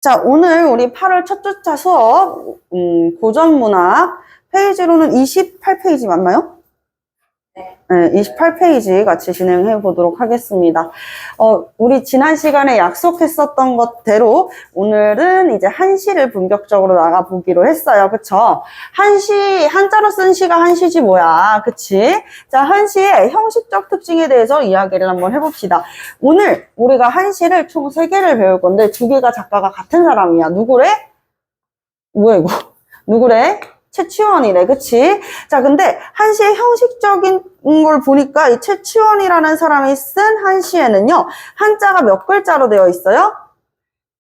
자, 오늘 우리 8월 첫 주차 수업, 고전문학 페이지로는 28페이지 맞나요? 네, 28페이지 같이 진행해 보도록 하겠습니다. 우리 지난 시간에 약속했었던 것대로 오늘은 이제 한시를 본격적으로 나가보기로 했어요. 그쵸? 한시, 한자로 쓴 시가 한시지 뭐야. 그치? 자, 한시의 형식적 특징에 대해서 이야기를 한번 해봅시다. 오늘 우리가 한시를 총 3개를 배울 건데 2개가 작가가 같은 사람이야. 누구래? 뭐야 이거? 누구래? 최치원이래, 그치? 자, 근데 한시의 형식적인 걸 보니까 이 최치원이라는 사람이 쓴 한시에는요, 한자가 몇 글자로 되어 있어요?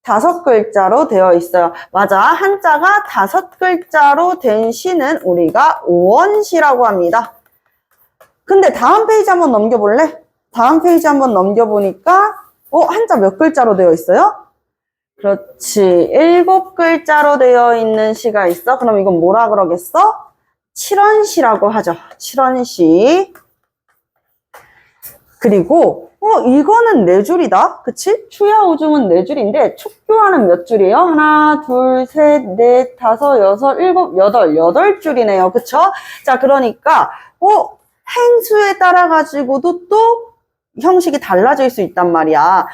5글자로 되어 있어요. 맞아. 한자가 5글자로 된 시는 우리가 오원시라고 합니다. 근데 다음 페이지 한번 넘겨볼래? 다음 페이지 한번 넘겨보니까, 한자 몇 글자로 되어 있어요? 그렇지. 7글자로 되어 있는 시가 있어. 그럼 이건 뭐라 그러겠어? 칠원시라고 하죠. 칠원시. 그리고 이거는 4줄이다. 그치? 추야오중은 4줄인데 촉교화는 몇 줄이에요? 하나, 둘, 셋, 넷, 다섯, 여섯, 일곱, 여덟. 8줄이네요. 그쵸? 자, 그러니까 행수에 따라 가지고도 또 형식이 달라질 수 있단 말이야.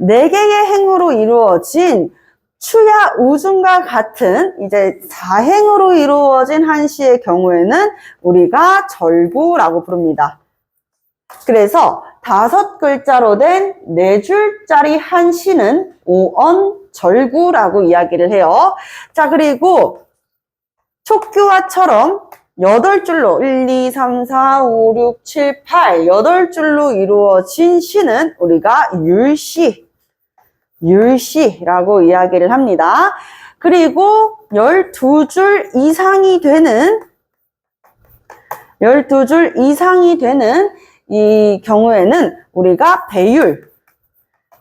4개의 행으로 이루어진 추야 우중과 같은 이제 4행으로 이루어진 한시의 경우에는 우리가 절구라고 부릅니다. 그래서 5글자로 된 4줄짜리 한시는 오언절구라고 이야기를 해요. 자, 그리고 촉규화처럼 8줄로 1, 2, 3, 4, 5, 6, 7, 8 8줄로 이루어진 시는 우리가 율시라고 이야기를 합니다. 그리고 12줄 이상이 되는 이 경우에는 우리가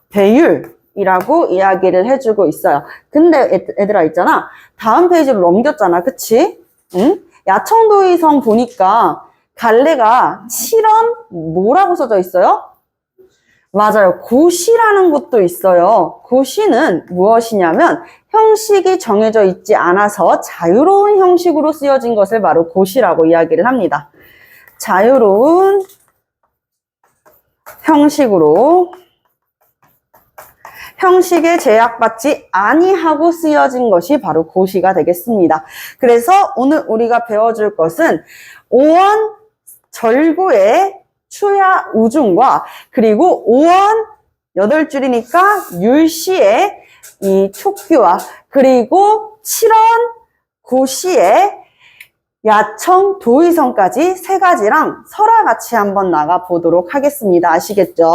배율이라고 이야기를 해주고 있어요. 근데 애들아 있잖아. 다음 페이지로 넘겼잖아. 그치? 응? 야청도의성 보니까 갈래가 7원 뭐라고 써져 있어요? 맞아요. 고시라는 것도 있어요. 고시는 무엇이냐면 형식이 정해져 있지 않아서 자유로운 형식으로 쓰여진 것을 바로 고시라고 이야기를 합니다. 자유로운 형식으로 형식에 제약받지 아니하고 쓰여진 것이 바로 고시가 되겠습니다. 그래서 오늘 우리가 배워줄 것은 오원 절구의 추야 우중과 그리고 오원 8줄이니까 율시의 이 촉규와 그리고 7원 고시의 야청 도의성까지 3가지랑 설화 같이 한번 나가 보도록 하겠습니다. 아시겠죠?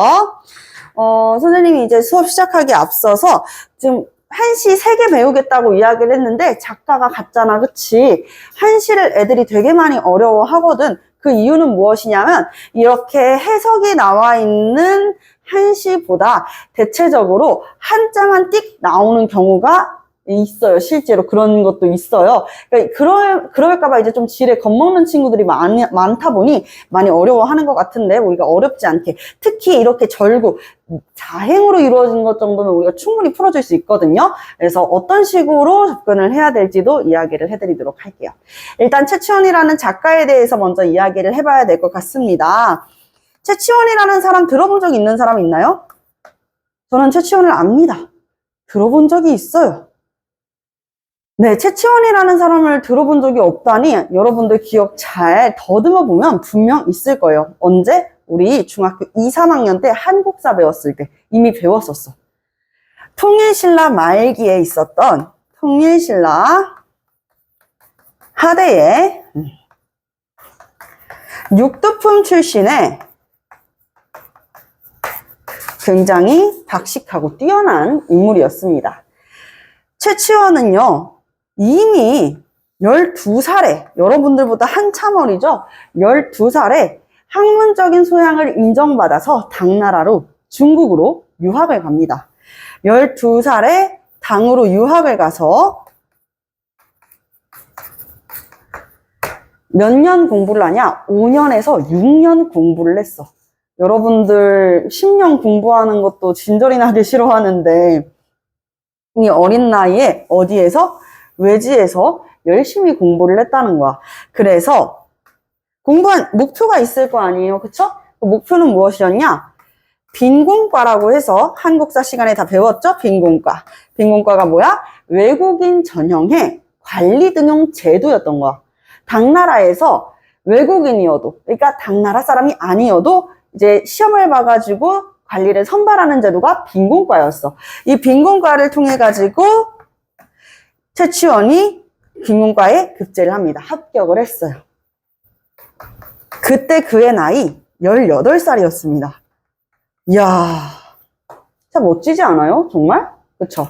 선생님이 이제 수업 시작하기 앞서서 지금 한시 3개 배우겠다고 이야기를 했는데 작가가 같잖아. 그치? 한시를 애들이 되게 많이 어려워하거든. 그 이유는 무엇이냐면 이렇게 해석이 나와 있는 한시보다 대체적으로 한자만 띡 나오는 경우가 있어요. 실제로 그런 것도 있어요. 그러니까 그럴까봐 이제 좀 지레 겁먹는 친구들이 많다 보니 많이 어려워하는 것 같은데 우리가 어렵지 않게 특히 이렇게 절구 자행으로 이루어진 것 정도는 우리가 충분히 풀어줄 수 있거든요. 그래서 어떤 식으로 접근을 해야 될지도 이야기를 해드리도록 할게요. 일단 최치원이라는 작가에 대해서 먼저 이야기를 해봐야 될 것 같습니다. 최치원이라는 사람 들어본 적 있는 사람 있나요? 저는 최치원을 압니다. 들어본 적이 있어요. 네, 최치원이라는 사람을 들어본 적이 없다니 여러분들 기억 잘 더듬어 보면 분명 있을 거예요. 언제? 우리 중학교 2, 3학년 때 한국사 배웠을 때 이미 배웠었어. 통일신라 말기에 있었던 통일신라 하대의 육두품 출신의 굉장히 박식하고 뛰어난 인물이었습니다. 최치원은요, 이미 12살에, 여러분들보다 한참 어리죠? 12살에 학문적인 소양을 인정받아서 당나라로, 중국으로 유학을 갑니다. 12살에 당으로 유학을 가서 몇 년 공부를 하냐? 5년에서 6년 공부를 했어. 여러분들 10년 공부하는 것도 진저리 나기 싫어하는데 이 어린 나이에 어디에서? 외지에서 열심히 공부를 했다는 거야. 그래서 공부한 목표가 있을 거 아니에요. 그쵸? 그 목표는 무엇이었냐? 빈곤과라고 해서 한국사 시간에 다 배웠죠? 빈곤과. 빈곤과가 뭐야? 외국인 전형의 관리 등용 제도였던 거야. 당나라에서 외국인이어도, 그러니까 당나라 사람이 아니어도 이제 시험을 봐가지고 관리를 선발하는 제도가 빈곤과였어. 이 빈곤과를 통해 가지고 최치원이 빈곤과에 급제를 합니다. 합격을 했어요. 그때 그의 나이 18살이었습니다. 이야, 진짜 멋지지 않아요? 정말? 그쵸?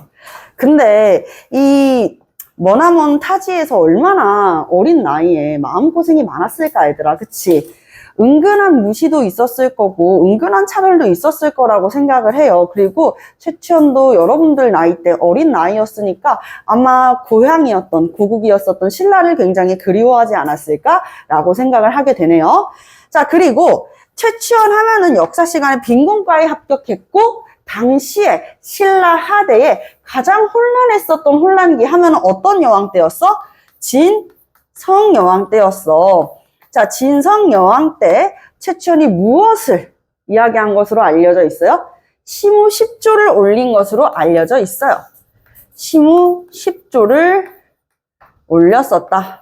근데 이 머나먼 타지에서 얼마나 어린 나이에 마음고생이 많았을까, 얘들아. 그치? 은근한 무시도 있었을 거고 은근한 차별도 있었을 거라고 생각을 해요. 그리고 최치원도 여러분들 나이 때 어린 나이였으니까 아마 고향이었던, 고국이었었던 신라를 굉장히 그리워하지 않았을까라고 생각을 하게 되네요. 자, 그리고 최치원 하면은 역사 시간에 빈곤과에 합격했고 당시에 신라 하대에 가장 혼란했었던 혼란기 하면은 어떤 여왕 때였어? 진성 여왕 때였어. 자, 진성 여왕 때 최치원이 무엇을 이야기한 것으로 알려져 있어요? 시무 10조를 올린 것으로 알려져 있어요. 시무 10조를 올렸었다.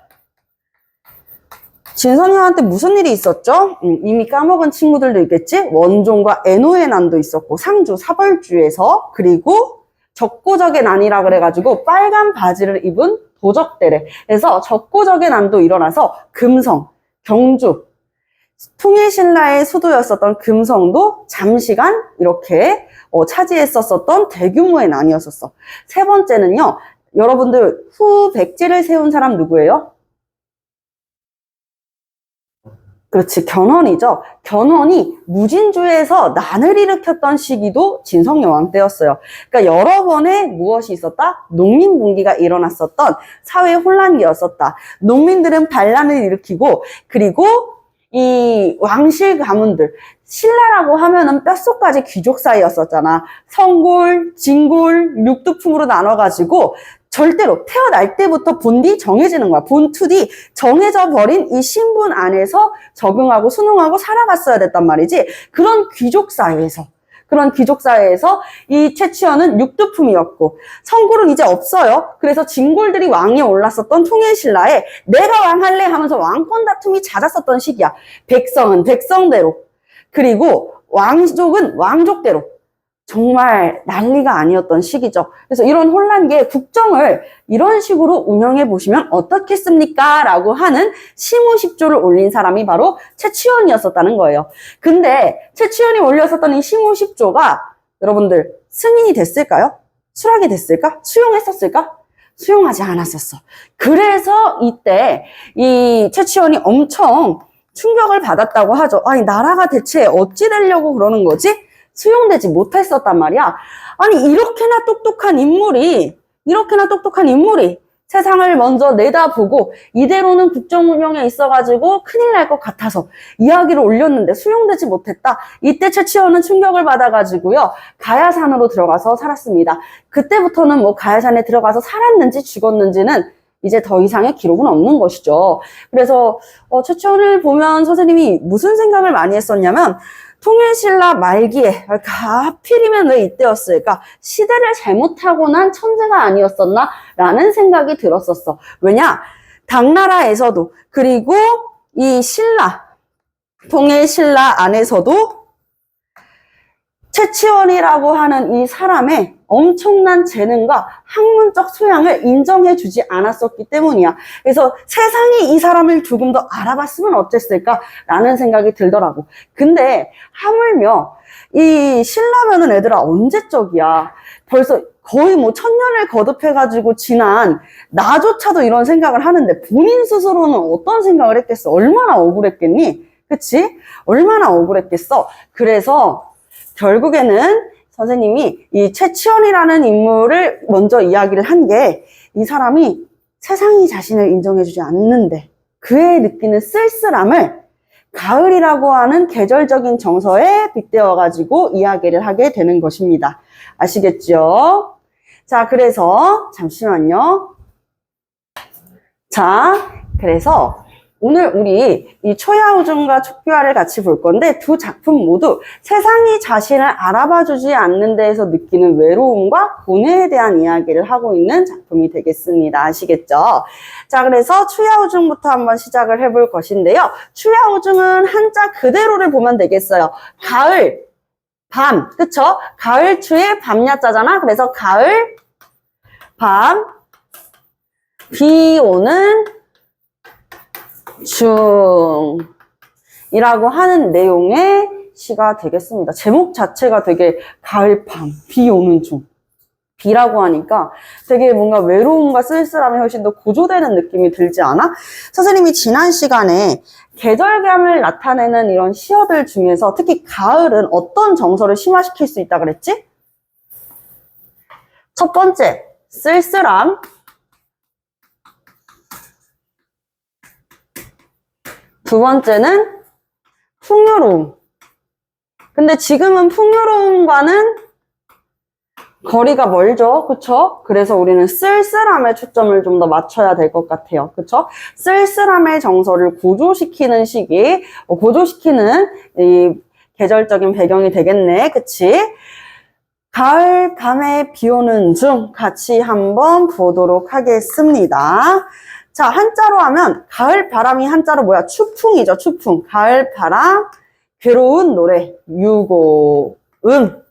진성 여왕한테 무슨 일이 있었죠? 이미 까먹은 친구들도 있겠지? 원종과 애노의 난도 있었고 상주 사벌주에서, 그리고 적고적의 난이라 그래가지고 빨간 바지를 입은 도적대래. 그래서 적고적의 난도 일어나서 금성, 경주, 통일신라의 수도였었던 금성도 잠시간 이렇게 차지했었던 대규모의 난이었었어. 세 번째는요, 여러분들 후백제를 세운 사람 누구예요? 그렇지, 견훤이죠. 견훤이 무진주에서 난을 일으켰던 시기도 진성여왕 때였어요. 그러니까 여러 번의 무엇이 있었다? 농민분기가 일어났었던 사회 혼란기였었다. 농민들은 반란을 일으키고, 그리고 이 왕실 가문들, 신라라고 하면은 뼛속까지 귀족 사이였었잖아. 성골, 진골, 육두품으로 나눠가지고 절대로 태어날 때부터 본디 정해지는 거야. 본투디 정해져 버린 이 신분 안에서 적응하고 순응하고 살아갔어야 됐단 말이지. 그런 귀족 사회에서 이 최치원은 육두품이었고, 성골은 이제 없어요. 그래서 진골들이 왕위에 올랐었던 통일신라에 내가 왕할래 하면서 왕권 다툼이 잦았었던 시기야. 백성은 백성대로, 그리고 왕족은 왕족대로 정말 난리가 아니었던 시기죠. 그래서 이런 혼란기에 국정을 이런 식으로 운영해 보시면 어떻겠습니까? 라고 하는 시무10조를 올린 사람이 바로 최치원이었었다는 거예요. 근데 최치원이 올렸었던 이 시무10조가 여러분들 승인이 됐을까요? 수락이 됐을까? 수용했었을까? 수용하지 않았었어. 그래서 이때 이 최치원이 엄청 충격을 받았다고 하죠. 아니, 나라가 대체 어찌 되려고 그러는 거지? 수용되지 못했었단 말이야. 아니, 이렇게나 똑똑한 인물이 세상을 먼저 내다보고 이대로는 국정 운영에 있어가지고 큰일 날 것 같아서 이야기를 올렸는데 수용되지 못했다. 이때 최치원은 충격을 받아가지고요, 가야산으로 들어가서 살았습니다. 그때부터는 뭐 가야산에 들어가서 살았는지 죽었는지는 이제 더 이상의 기록은 없는 것이죠. 그래서 최치원을 보면 선생님이 무슨 생각을 많이 했었냐면, 통일신라 말기에 하필이면 왜 이때였을까? 시대를 잘못하고 난 천재가 아니었었나? 라는 생각이 들었었어. 왜냐? 당나라에서도, 그리고 이 신라, 통일신라 안에서도 최치원이라고 하는 이 사람의 엄청난 재능과 학문적 소양을 인정해주지 않았었기 때문이야. 그래서 세상이 이 사람을 조금 더 알아봤으면 어땠을까라는 생각이 들더라고. 근데 하물며 이 신라면은 애들아 언제적이야. 벌써 거의 뭐 1000년을 거듭해가지고 지난 나조차도 이런 생각을 하는데 본인 스스로는 어떤 생각을 했겠어? 얼마나 억울했겠니? 그치? 얼마나 억울했겠어? 그래서 결국에는 선생님이 이 최치원이라는 인물을 먼저 이야기를 한 게, 이 사람이 세상이 자신을 인정해주지 않는데 그의 느끼는 쓸쓸함을 가을이라고 하는 계절적인 정서에 빗대어 가지고 이야기를 하게 되는 것입니다. 아시겠죠? 자, 그래서, 잠시만요. 자, 그래서 오늘 우리 이 초야오중과 촉규화를 같이 볼 건데 두 작품 모두 세상이 자신을 알아봐주지 않는 데에서 느끼는 외로움과 고뇌에 대한 이야기를 하고 있는 작품이 되겠습니다. 아시겠죠? 자, 그래서 추야오중부터 한번 시작을 해볼 것인데요. 추야오중은 한자 그대로를 보면 되겠어요. 가을, 밤, 그쵸? 가을 추에 밤야자잖아. 그래서 가을, 밤, 비 오는 중이라고 하는 내용의 시가 되겠습니다. 제목 자체가 되게 가을, 밤, 비 오는 중. 비라고 하니까 되게 뭔가 외로움과 쓸쓸함이 훨씬 더 고조되는 느낌이 들지 않아? 선생님이 지난 시간에 계절감을 나타내는 이런 시어들 중에서 특히 가을은 어떤 정서를 심화시킬 수 있다 그랬지? 첫 번째, 쓸쓸함. 두 번째는 풍요로움. 근데 지금은 풍요로움과는 거리가 멀죠. 그쵸? 그래서 우리는 쓸쓸함에 초점을 좀 더 맞춰야 될 것 같아요. 그쵸? 쓸쓸함의 정서를 고조시키는 시기, 고조시키는 이 계절적인 배경이 되겠네. 그치? 가을, 밤에 비 오는 중 같이 한번 보도록 하겠습니다. 자, 한자로 하면 가을 바람이 한자로 뭐야? 추풍이죠. 추풍. 가을 바람, 괴로운 노래, 유고음.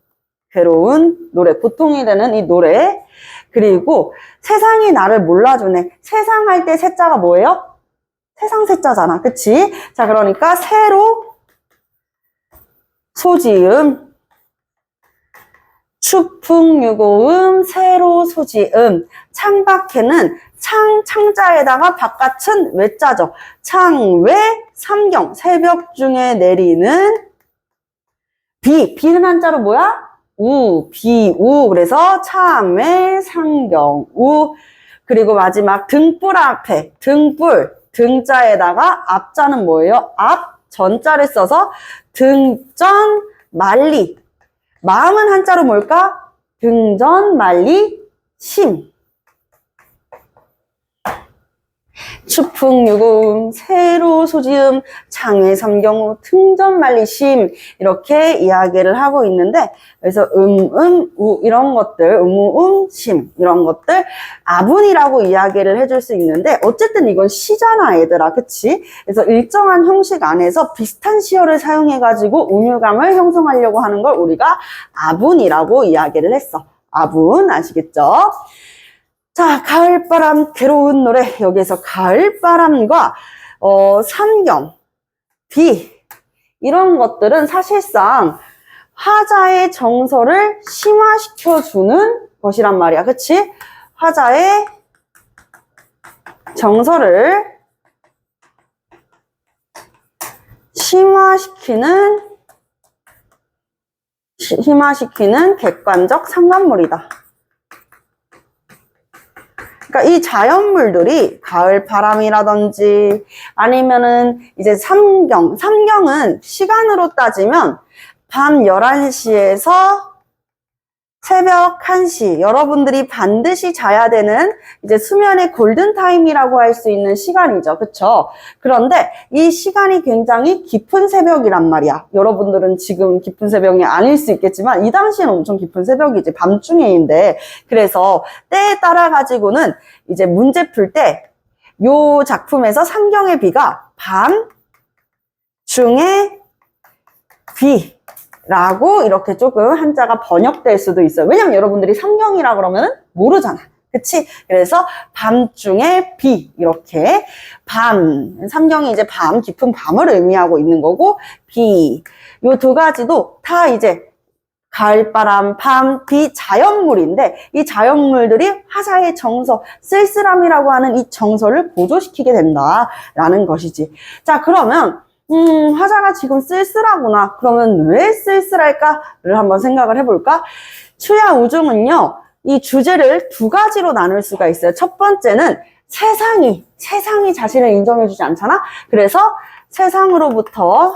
괴로운 노래, 고통이 되는 이 노래. 그리고 세상이 나를 몰라주네. 세상 할 때 세자가 뭐예요? 세상 세자잖아. 그치? 자, 그러니까 새로 소지음. 추풍유고음, 새로 소지음. 창밖에는 창자에다가 바깥은 외자죠. 창외, 삼경, 새벽 중에 내리는 비. 비는 한자로 뭐야? 우, 비, 우. 그래서 참외, 상경, 우. 그리고 마지막 등불 앞에, 등불, 등자에다가 앞자는 뭐예요? 앞, 전자를 써서 등전, 말리. 마음은 한자로 뭘까? 등전, 말리, 심. 추풍유고음, 새로 소지음, 창외 삼경우, 등전말리심 이렇게 이야기를 하고 있는데 그래서 우 이런 것들, 심 이런 것들 아분이라고 이야기를 해줄 수 있는데 어쨌든 이건 시잖아 얘들아. 그치? 그래서 일정한 형식 안에서 비슷한 시어를 사용해가지고 운율감을 형성하려고 하는 걸 우리가 아분이라고 이야기를 했어. 아분 아시겠죠? 자, 가을바람, 괴로운 노래. 여기에서 가을바람과 삼경, 비 이런 것들은 사실상 화자의 정서를 심화시켜주는 것이란 말이야. 그치? 화자의 정서를 심화시키는 객관적 상관물이다. 그러니까 이 자연물들이 가을 바람이라든지 아니면은 이제 삼경은 시간으로 따지면 밤 11시에서 새벽 1시 여러분들이 반드시 자야 되는 이제 수면의 골든타임이라고 할 수 있는 시간이죠. 그쵸? 그런데 이 시간이 굉장히 깊은 새벽이란 말이야. 여러분들은 지금 깊은 새벽이 아닐 수 있겠지만 이 당시에는 엄청 깊은 새벽이지. 밤중에인데 그래서 때에 따라 가지고는 이제 문제 풀 때 요 작품에서 삼경의 비가 밤 중에 비 라고 이렇게 조금 한자가 번역될 수도 있어요. 왜냐면 여러분들이 삼경이라 그러면 모르잖아. 그치? 그래서 밤중에 비 이렇게 밤 삼경이 이제 밤 깊은 밤을 의미하고 있는 거고 비 요 두 가지도 다 이제 가을바람, 밤, 비 자연물인데 이 자연물들이 화자의 정서, 쓸쓸함이라고 하는 이 정서를 고조시키게 된다라는 것이지. 자, 그러면 화자가 지금 쓸쓸하구나. 그러면 왜 쓸쓸할까를 한번 생각을 해볼까? 추야우중은요, 이 주제를 두 가지로 나눌 수가 있어요. 첫 번째는 세상이 자신을 인정해주지 않잖아? 그래서 세상으로부터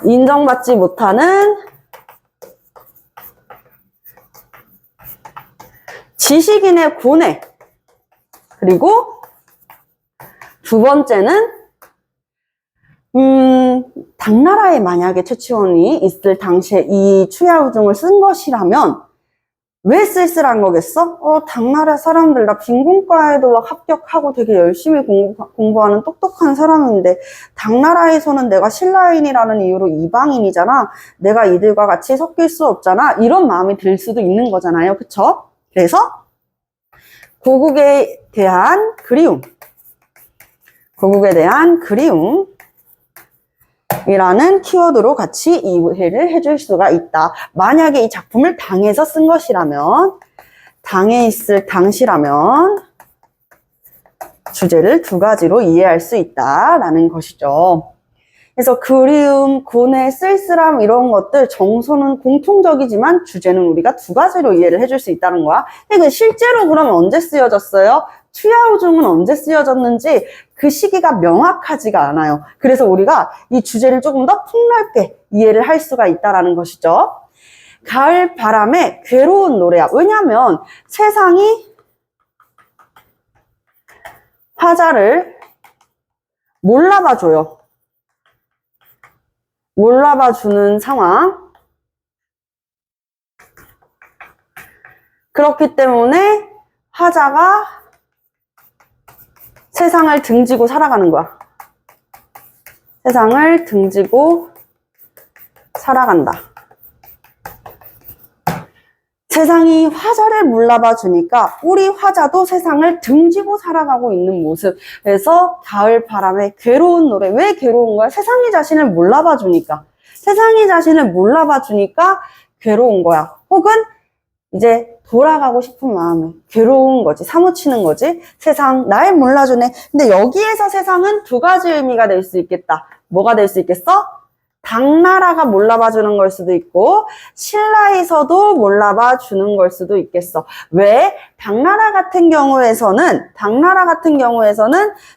인정받지 못하는 지식인의 고뇌. 그리고 두 번째는 당나라에 만약에 최치원이 있을 당시에 이 추야우중을 쓴 것이라면 왜 쓸쓸한 거겠어? 당나라 사람들, 나 빈곤과에도 막 합격하고 되게 열심히 공부하는 똑똑한 사람인데, 당나라에서는 내가 신라인이라는 이유로 이방인이잖아. 내가 이들과 같이 섞일 수 없잖아. 이런 마음이 들 수도 있는 거잖아요. 그쵸? 그래서, 고국에 대한 그리움. 고국에 대한 그리움. 이라는 키워드로 같이 이해를 해줄 수가 있다. 만약에 이 작품을 당에서 쓴 것이라면, 당에 있을 당시라면 주제를 두 가지로 이해할 수 있다라는 것이죠. 그래서 그리움, 고뇌, 쓸쓸함 이런 것들 정서는 공통적이지만 주제는 우리가 두 가지로 이해를 해줄 수 있다는 거야. 근데 실제로 그러면 언제 쓰여졌어요? 추야오중은 언제 쓰여졌는지 그 시기가 명확하지가 않아요. 그래서 우리가 이 주제를 조금 더 폭넓게 이해를 할 수가 있다는 것이죠. 가을 바람에 괴로운 노래야. 왜냐하면 세상이 화자를 몰라봐줘요. 몰라봐주는 상황. 그렇기 때문에 화자가 세상을 등지고 살아가는 거야. 세상을 등지고 살아간다. 세상이 화자를 몰라봐 주니까 우리 화자도 세상을 등지고 살아가고 있는 모습. 그래서 가을 바람에 괴로운 노래. 왜 괴로운 거야? 세상이 자신을 몰라봐 주니까. 세상이 자신을 몰라봐 주니까 괴로운 거야. 혹은 이제 돌아가고 싶은 마음에 괴로운 거지. 사무치는 거지. 세상 날 몰라주네. 근데 여기에서 세상은 두 가지 의미가 될 수 있겠다. 뭐가 될 수 있겠어? 당나라가 몰라봐 주는 걸 수도 있고 신라에서도 몰라봐 주는 걸 수도 있겠어. 왜? 당나라 같은 경우에서는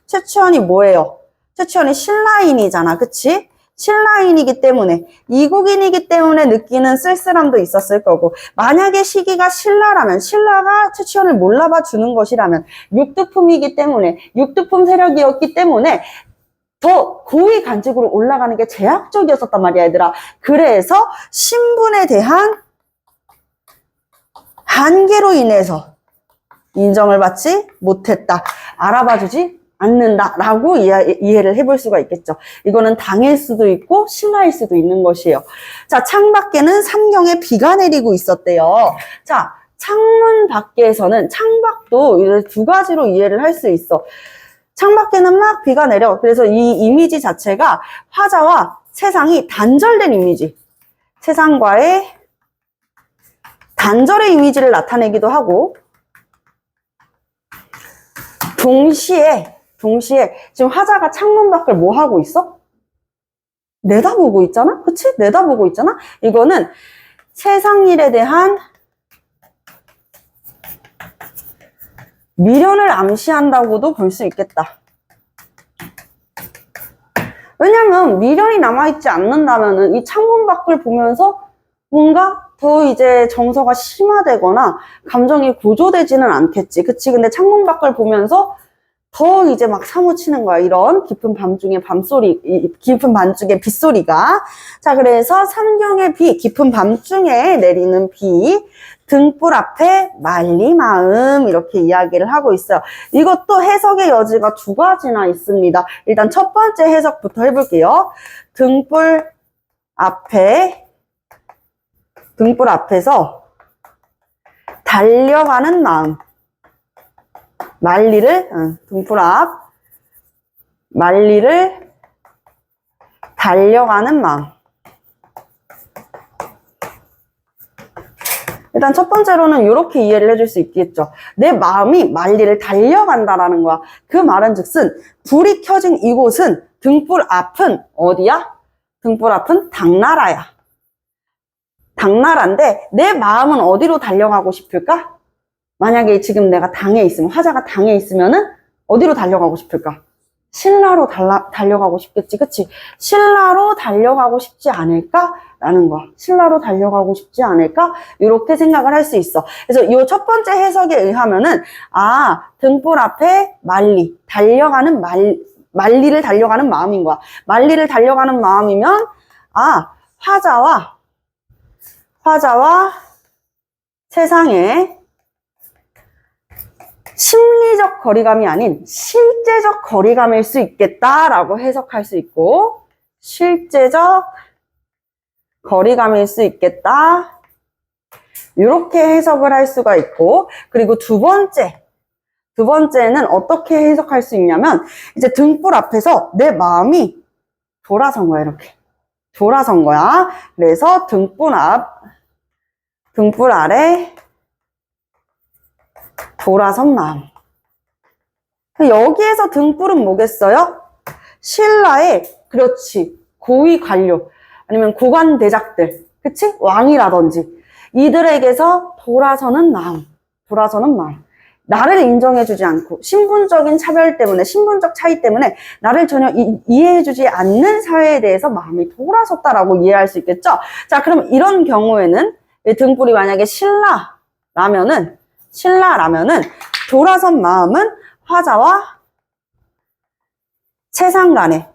최치원이 뭐예요? 최치원이 신라인이잖아. 그치? 신라인이기 때문에 이국인이기 때문에 느끼는 쓸쓸함도 있었을 거고 만약에 시기가 신라라면 신라가 최치원을 몰라봐 주는 것이라면 육두품이기 때문에 육두품 세력이었기 때문에 더 고위 간직으로 올라가는 게 제약적이었단 말이야 얘들아. 그래서 신분에 대한 한계로 인해서 인정을 받지 못했다. 알아봐주지 않는다라고 이해를 해볼 수가 있겠죠. 이거는 당일 수도 있고 신라일 수도 있는 것이에요. 자, 창밖에는 삼경에 비가 내리고 있었대요. 자, 창문 밖에서는 창밖도 두 가지로 이해를 할 수 있어. 창밖에는 막 비가 내려. 그래서 이 이미지 자체가 화자와 세상이 단절된 이미지. 세상과의 단절의 이미지를 나타내기도 하고 동시에 지금 화자가 창문 밖을 뭐 하고 있어? 내다보고 있잖아? 그치? 내다보고 있잖아? 이거는 세상 일에 대한 미련을 암시한다고도 볼 수 있겠다. 왜냐면 미련이 남아있지 않는다면은 이 창문 밖을 보면서 뭔가 더 이제 정서가 심화되거나 감정이 고조되지는 않겠지. 그치? 근데 창문 밖을 보면서 더 이제 막 사무치는 거야. 이런 깊은 밤중에 깊은 밤중에 빗소리가. 자, 그래서 삼경의 비, 깊은 밤중에 내리는 비, 등불 앞에 말리마음 이렇게 이야기를 하고 있어요. 이것도 해석의 여지가 두 가지나 있습니다. 일단 첫 번째 해석부터 해볼게요. 등불 앞에서 달려가는 마음. 등불 앞 말리를 달려가는 마음. 일단 첫 번째로는 이렇게 이해를 해줄 수 있겠죠. 내 마음이 말리를 달려간다라는 거야. 그 말은 즉슨 불이 켜진 이곳은 등불 앞은 어디야? 등불 앞은 당나라야. 당나라인데 내 마음은 어디로 달려가고 싶을까? 만약에 지금 내가 당에 있으면, 화자가 당에 있으면은 어디로 달려가고 싶을까? 신라로 달려가고 싶겠지, 그치? 신라로 달려가고 싶지 않을까라는 거야. 신라로 달려가고 싶지 않을까? 이렇게 생각을 할 수 있어. 그래서 이 첫 번째 해석에 의하면은, 등불 앞에 만리를 달려가는 마음인 거야. 만리를 달려가는 마음이면, 화자와 세상에 심리적 거리감이 아닌 실제적 거리감일 수 있겠다라고 해석할 수 있고, 실제적 거리감일 수 있겠다. 이렇게 해석을 할 수가 있고, 그리고 두 번째는 어떻게 해석할 수 있냐면, 이제 등불 앞에서 내 마음이 돌아선 거야, 이렇게. 돌아선 거야. 그래서 등불 아래 돌아선 마음. 여기에서 등불은 뭐겠어요? 신라의, 그렇지, 고위 관료, 아니면 고관대작들, 그치? 왕이라든지, 이들에게서 돌아서는 마음. 나를 인정해주지 않고, 신분적인 차이 때문에, 나를 전혀 이해해주지 않는 사회에 대해서 마음이 돌아섰다라고 이해할 수 있겠죠? 자, 그럼 이런 경우에는, 등불이 만약에 신라라면은, 돌아선 마음은 화자와 세상 간의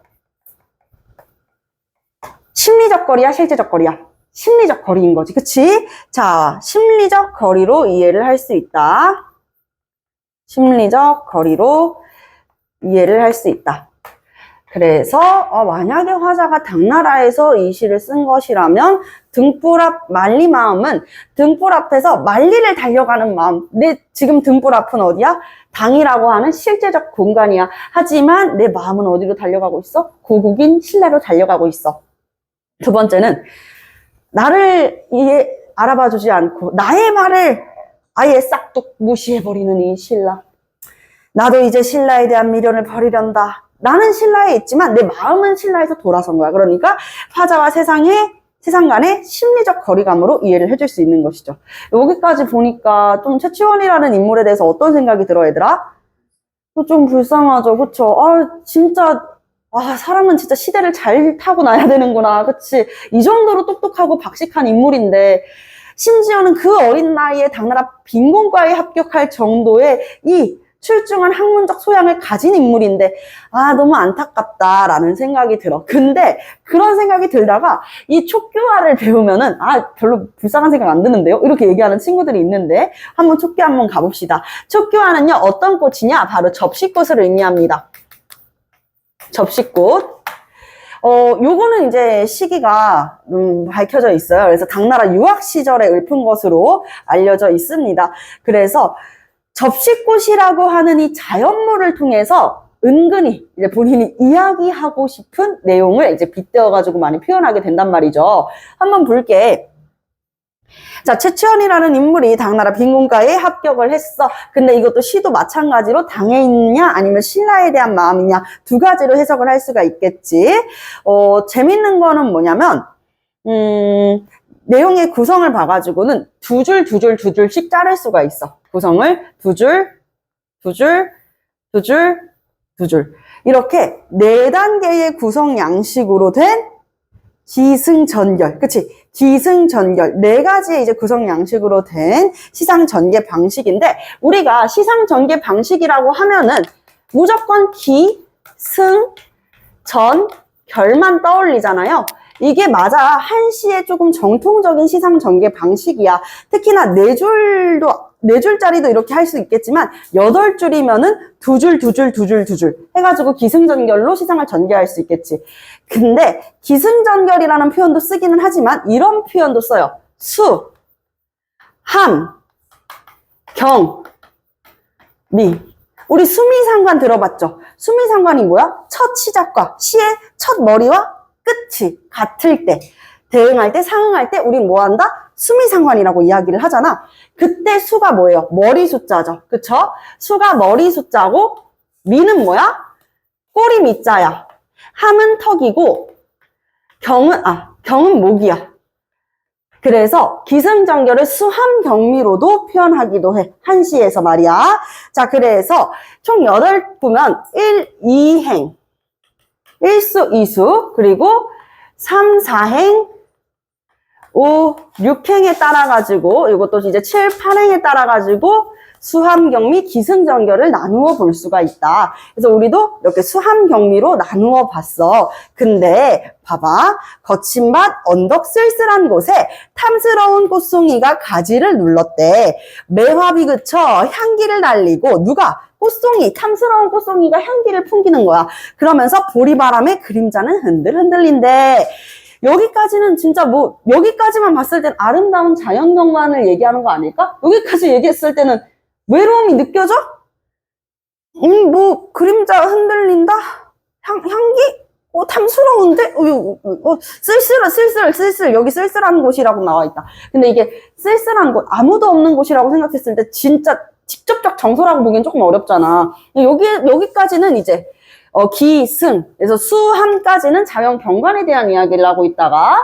심리적 거리야, 실제적 거리야? 심리적 거리인 거지, 그치? 자, 심리적 거리로 이해를 할 수 있다. 심리적 거리로 이해를 할 수 있다. 그래서 만약에 화자가 당나라에서 이 시를 쓴 것이라면 등불 앞 만리 마음은 등불 앞에서 만리를 달려가는 마음. 지금 등불 앞은 어디야? 당이라고 하는 실제적 공간이야. 하지만 내 마음은 어디로 달려가고 있어? 고국인 신라로 달려가고 있어. 두 번째는 나를 알아봐주지 않고 나의 말을 아예 싹둑 무시해버리는 이 신라. 나도 이제 신라에 대한 미련을 버리련다. 나는 신라에 있지만 내 마음은 신라에서 돌아선 거야. 그러니까 화자와 세상 간의 심리적 거리감으로 이해를 해줄 수 있는 것이죠. 여기까지 보니까 좀 최치원이라는 인물에 대해서 어떤 생각이 들어, 얘들아? 좀 불쌍하죠, 그쵸? 진짜 사람은 진짜 시대를 잘 타고 나야 되는구나, 그치? 이 정도로 똑똑하고 박식한 인물인데 심지어는 그 어린 나이에 당나라 빈곤과에 합격할 정도의 이 출중한 학문적 소양을 가진 인물인데 너무 안타깝다라는 생각이 들어. 근데 그런 생각이 들다가 이 촉교화를 배우면은 별로 불쌍한 생각 안 드는데요? 이렇게 얘기하는 친구들이 있는데 한번 촉교 한번 가봅시다. 촉교화는요, 어떤 꽃이냐? 바로 접시꽃을 의미합니다. 접시꽃. 요거는 이제 시기가 밝혀져 있어요. 그래서 당나라 유학 시절에 읊은 것으로 알려져 있습니다. 그래서 접시꽃이라고 하는 이 자연물을 통해서 은근히 이제 본인이 이야기하고 싶은 내용을 이제 빗대어가지고 많이 표현하게 된단 말이죠. 한번 볼게. 자, 최치원이라는 인물이 당나라 빈곤과에 합격을 했어. 근데 이것도 시도 마찬가지로 당에 있냐 아니면 신라에 대한 마음이냐 두 가지로 해석을 할 수가 있겠지. 재밌는 거는 뭐냐면 내용의 구성을 봐가지고는 두 줄씩 자를 수가 있어. 구성을 두 줄 이렇게 4단계의 구성 양식으로 된 기승전결, 그치? 기승전결 4가지의 이제 구성 양식으로 된 시상전개 방식인데 우리가 시상전개 방식이라고 하면은 무조건 기, 승, 전, 결만 떠올리잖아요. 이게 맞아. 한시의 조금 정통적인 시상전개 방식이야. 특히나 4줄짜리도 이렇게 할 수 있겠지만 8줄이면은 2줄 해가지고 기승전결로 시상을 전개할 수 있겠지. 근데 기승전결이라는 표현도 쓰기는 하지만 이런 표현도 써요. 수, 함, 경, 미. 우리 수미상관 들어봤죠? 수미상관이 뭐야? 첫 시작과 시의 첫 머리와 끝이 같을 때, 대응할 때, 상응할 때 우린 뭐 한다? 수미상관이라고 이야기를 하잖아. 그때 수가 뭐예요? 머리 숫자죠. 그쵸? 수가 머리 숫자고 미는 뭐야? 꼬리 미자야. 함은 턱이고 경은 목이야. 그래서 기승전결을 수함경미로도 표현하기도 해. 한시에서 말이야. 자, 그래서 총 8부면 1, 2행, 1수, 2수, 그리고 3, 4행, 5, 6행에 따라가지고, 이것도 이제 7, 8행에 따라가지고, 수함경미, 기승전결을 나누어 볼 수가 있다. 그래서 우리도 이렇게 수함경미로 나누어 봤어. 근데 봐봐. 거친 밭 언덕 쓸쓸한 곳에 탐스러운 꽃송이가 가지를 눌렀대. 매화비 그쳐 향기를 날리고 누가? 꽃송이, 탐스러운 꽃송이가 향기를 풍기는 거야. 그러면서 보리바람에 그림자는 흔들흔들린대. 여기까지는 진짜 여기까지만 봤을 땐 아름다운 자연경관을 얘기하는 거 아닐까? 여기까지 얘기했을 때는 외로움이 느껴져? 그림자 흔들린다? 향기? 탐스러운데? 쓸쓸. 여기 쓸쓸한 곳이라고 나와 있다. 근데 이게 쓸쓸한 곳, 아무도 없는 곳이라고 생각했을 때 진짜 직접적 정서라고 보기엔 조금 어렵잖아. 여기까지는 이제, 기승. 그래서 수함까지는 자연 경관에 대한 이야기를 하고 있다가,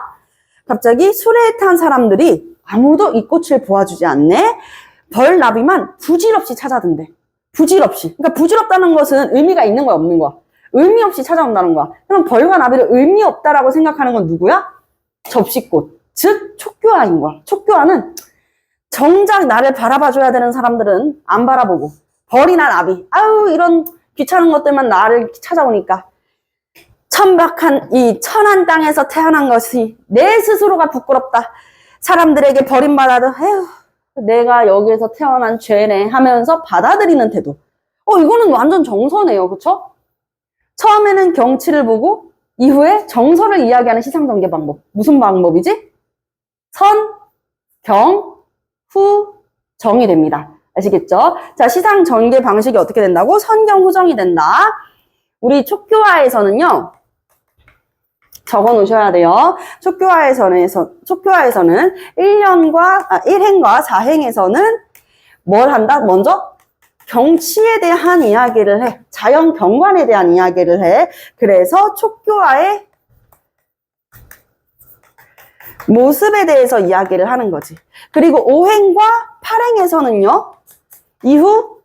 갑자기 수레에 탄 사람들이 아무도 이 꽃을 보아주지 않네? 벌나비만 부질없이 찾아든대. 부질없이. 그러니까 부질없다는 것은 의미가 있는 거야, 없는 거야? 의미 없이 찾아온다는 거야. 그럼 벌과 나비를 의미 없다라고 생각하는 건 누구야? 접시꽃. 즉, 촉교아인 거야. 촉교아는 정작 나를 바라봐줘야 되는 사람들은 안 바라보고, 벌이나 나비, 아유, 이런 귀찮은 것들만 나를 찾아오니까. 천박한 이 천한 땅에서 태어난 것이 내 스스로가 부끄럽다. 사람들에게 버림받아도, 에휴, 내가 여기에서 태어난 죄네 하면서 받아들이는 태도. 이거는 완전 정서네요. 그쵸? 처음에는 경치를 보고 이후에 정서를 이야기하는 시상전개 방법. 무슨 방법이지? 선, 경, 후, 정이 됩니다. 아시겠죠? 자, 시상전개 방식이 어떻게 된다고? 선경, 후정이 된다. 우리 촉교화에서는요. 적어 놓으셔야 돼요. 촉교화에서는 1행과 4행에서는 뭘 한다? 먼저 경치에 대한 이야기를 해. 자연 경관에 대한 이야기를 해. 그래서 촉교화의 모습에 대해서 이야기를 하는 거지. 그리고 5행과 8행에서는요. 이후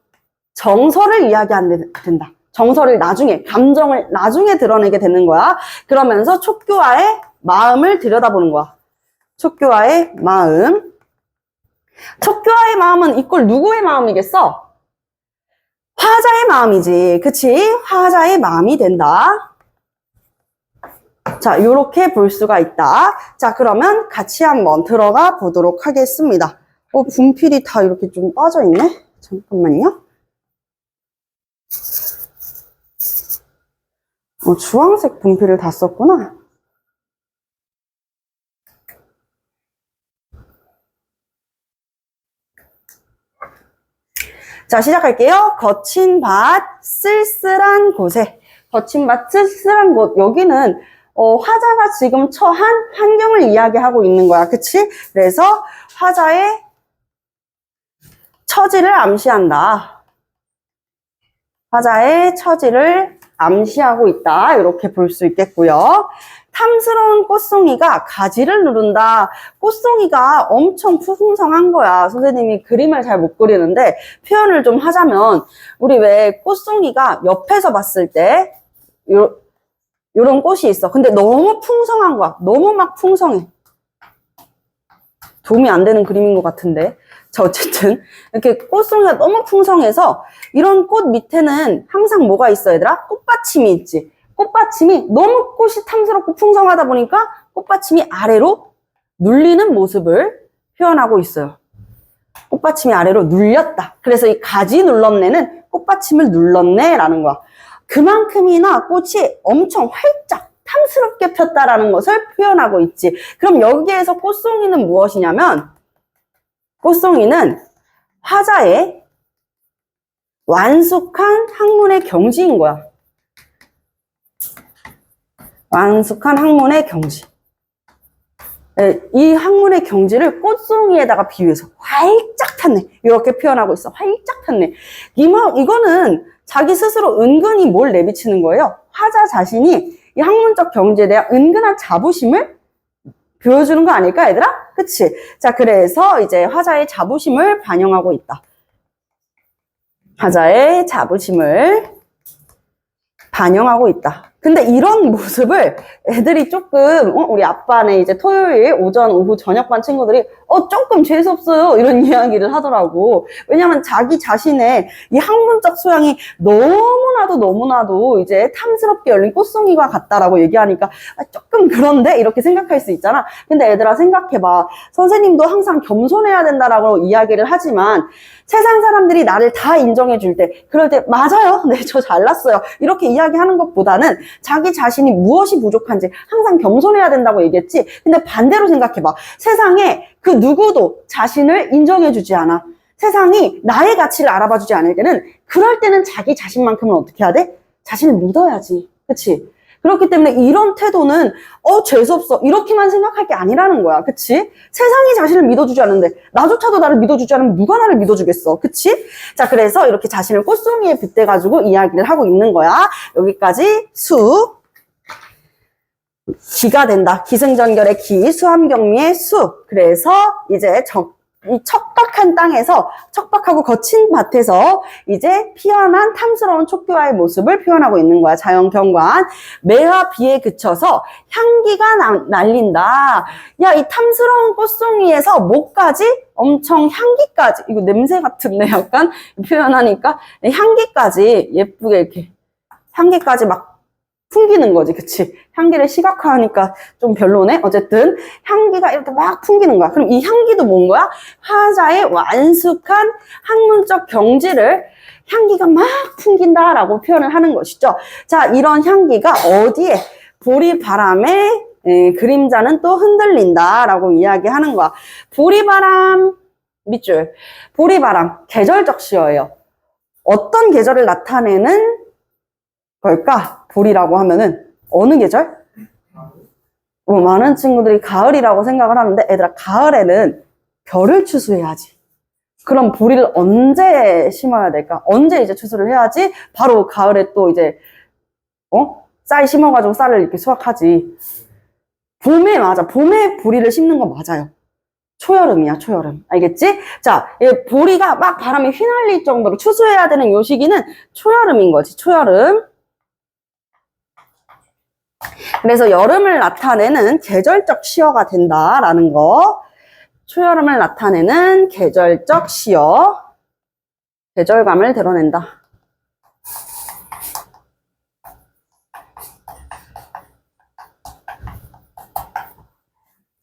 정서를 이야기하게 된다. 정서를 나중에, 감정을 나중에 드러내게 되는 거야. 그러면서 촉교화의 마음을 들여다보는 거야. 촉교화의 마음. 촉교화의 마음은 이꼴 누구의 마음이겠어? 화자의 마음이지. 그치? 화자의 마음이 된다. 자, 요렇게 볼 수가 있다. 자, 그러면 같이 한번 들어가 보도록 하겠습니다. 분필이 다 이렇게 좀 빠져있네? 잠깐만요. 주황색 분필을 다 썼구나. 자, 시작할게요. 거친 밭, 쓸쓸한 곳에. 거친 밭, 쓸쓸한 곳. 여기는 화자가 지금 처한 환경을 이야기하고 있는 거야. 그치? 그래서 화자의 처지를 암시한다. 화자의 처지를 암시하고 있다. 이렇게 볼 수 있겠고요. 탐스러운 꽃송이가 가지를 누른다. 꽃송이가 엄청 풍성한 거야. 선생님이 그림을 잘 못 그리는데 표현을 좀 하자면 우리 왜 꽃송이가 옆에서 봤을 때 요런 꽃이 있어. 근데 너무 풍성한 거야. 너무 막 풍성해. 도움이 안 되는 그림인 것 같은데. 자, 어쨌든 이렇게 꽃송이가 너무 풍성해서 이런 꽃 밑에는 항상 뭐가 있어, 얘들아? 꽃받침이 있지. 꽃받침이 너무 꽃이 탐스럽고 풍성하다 보니까 꽃받침이 아래로 눌리는 모습을 표현하고 있어요. 꽃받침이 아래로 눌렸다. 그래서 이 가지 눌렀네는 꽃받침을 눌렀네라는 거야. 그만큼이나 꽃이 엄청 활짝 탐스럽게 폈다라는 것을 표현하고 있지. 그럼 여기에서 꽃송이는 무엇이냐면 꽃송이는 화자의 완숙한 학문의 경지인 거야. 완숙한 학문의 경지. 이 학문의 경지를 꽃송이에다가 비유해서 활짝 폈네. 이렇게 표현하고 있어. 활짝 폈네. 이거는 자기 스스로 은근히 뭘 내비치는 거예요? 화자 자신이 이 학문적 경지에 대한 은근한 자부심을 보여주는 거 아닐까, 얘들아? 그치? 자, 그래서 이제 화자의 자부심을 반영하고 있다. 화자의 자부심을 반영하고 있다. 근데 이런 모습을 애들이 조금, 우리 아빠네 이제 토요일 오전, 오후, 저녁반 친구들이, 조금 재수없어요. 이런 이야기를 하더라고. 왜냐면 자기 자신의 이 학문적 소양이 너무나도 이제 탐스럽게 열린 꽃송이와 같다라고 얘기하니까, 조금 그런데? 이렇게 생각할 수 있잖아. 근데 얘들아 생각해봐. 선생님도 항상 겸손해야 된다라고 이야기를 하지만, 세상 사람들이 나를 다 인정해 줄 때, 그럴 때, 맞아요. 네, 저 잘났어요. 이렇게 이야기하는 것보다는 자기 자신이 무엇이 부족한지 항상 겸손해야 된다고 얘기했지. 근데 반대로 생각해봐. 세상에 그 누구도 자신을 인정해 주지 않아. 세상이 나의 가치를 알아봐 주지 않을 때는, 그럴 때는 자기 자신만큼은 어떻게 해야 돼? 자신을 믿어야지. 그치? 그렇기 때문에 이런 태도는 재수없어 이렇게만 생각할 게 아니라는 거야. 그치? 세상이 자신을 믿어주지 않는데 나조차도 나를 믿어주지 않으면 누가 나를 믿어주겠어. 그치? 자, 그래서 이렇게 자신을 꽃송이에 빗대가지고 이야기를 하고 있는 거야. 여기까지 수. 기가 된다. 기승전결의 기, 수함경미의 수. 그래서 이제 이 척박한 땅에서, 척박하고 거친 밭에서 이제 피어난 탐스러운 촉교와의 모습을 표현하고 있는 거야. 자연경관. 매와 비에 그쳐서 향기가 날린다. 야, 이 탐스러운 꽃송이에서 뭐까지? 엄청 향기까지. 이거 냄새 같은데 약간 표현하니까. 향기까지 예쁘게 이렇게. 향기까지 막 풍기는 거지. 그치? 향기를 시각화하니까 좀 별로네? 어쨌든 향기가 이렇게 막 풍기는 거야. 그럼 이 향기도 뭔 거야? 화자의 완숙한 학문적 경지를 향기가 막 풍긴다라고 표현을 하는 것이죠. 자, 이런 향기가 어디에? 보리바람에 그림자는 또 흔들린다라고 이야기하는 거야. 보리바람, 밑줄. 보리바람, 계절적 시어예요. 어떤 계절을 나타내는 걸까? 보리라고 하면은 어느 계절? 많은 친구들이 가을이라고 생각을 하는데, 얘들아, 가을에는 벼를 추수해야지. 그럼 보리를 언제 심어야 될까? 언제 이제 추수를 해야지? 바로 가을에 또 이제 쌀 심어가지고 쌀을 이렇게 수확하지. 봄에, 맞아. 봄에 보리를 심는 거 맞아요. 초여름이야, 초여름. 알겠지? 자, 이 보리가 막 바람에 휘날릴 정도로 추수해야 되는 요 시기는 초여름인 거지, 초여름. 그래서 여름을 나타내는 계절적 시어가 된다라는 거. 초여름을 나타내는 계절적 시어. 계절감을 드러낸다.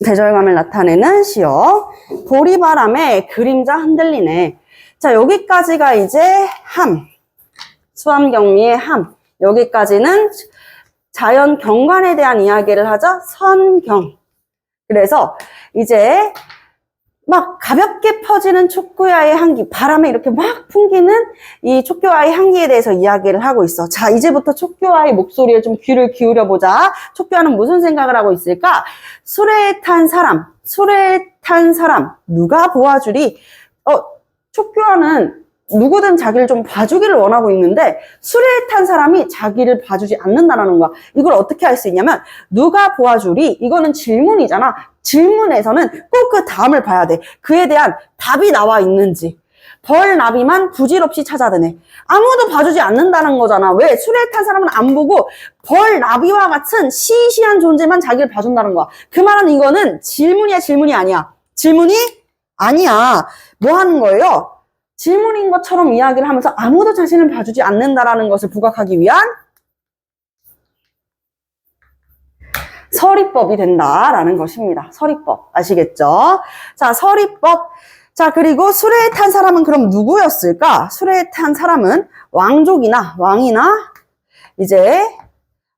계절감을 나타내는 시어. 보리바람에 그림자 흔들리네. 자, 여기까지가 이제 함. 수함경미의 함. 여기까지는 자연 경관에 대한 이야기를 하자. 선경. 그래서 이제 막 가볍게 퍼지는 촉교야의 향기, 바람에 이렇게 막 풍기는 이 촉교야의 향기에 대해서 이야기를 하고 있어. 자, 이제부터 촉교야의 목소리에 좀 귀를 기울여 보자. 촉교야는 무슨 생각을 하고 있을까? 술에 탄 사람, 누가 보아주리? 촉교야는 누구든 자기를 좀 봐주기를 원하고 있는데, 술에 탄 사람이 자기를 봐주지 않는다라는 거야. 이걸 어떻게 할 수 있냐면, 누가 보아주리? 이거는 질문이잖아. 질문에서는 꼭 그 다음을 봐야 돼. 그에 대한 답이 나와 있는지. 벌나비만 부질없이 찾아드네. 아무도 봐주지 않는다는 거잖아. 왜? 술에 탄 사람은 안 보고 벌나비와 같은 시시한 존재만 자기를 봐준다는 거야. 그 말은 이거는 질문이야, 질문이 아니야? 질문이 아니야. 뭐 하는 거예요? 질문인 것처럼 이야기를 하면서 아무도 자신을 봐주지 않는다라는 것을 부각하기 위한 서리법이 된다라는 것입니다. 서리법. 아시겠죠? 자, 서리법. 자, 그리고 술에 탄 사람은 그럼 누구였을까? 술에 탄 사람은 왕족이나 왕이나 이제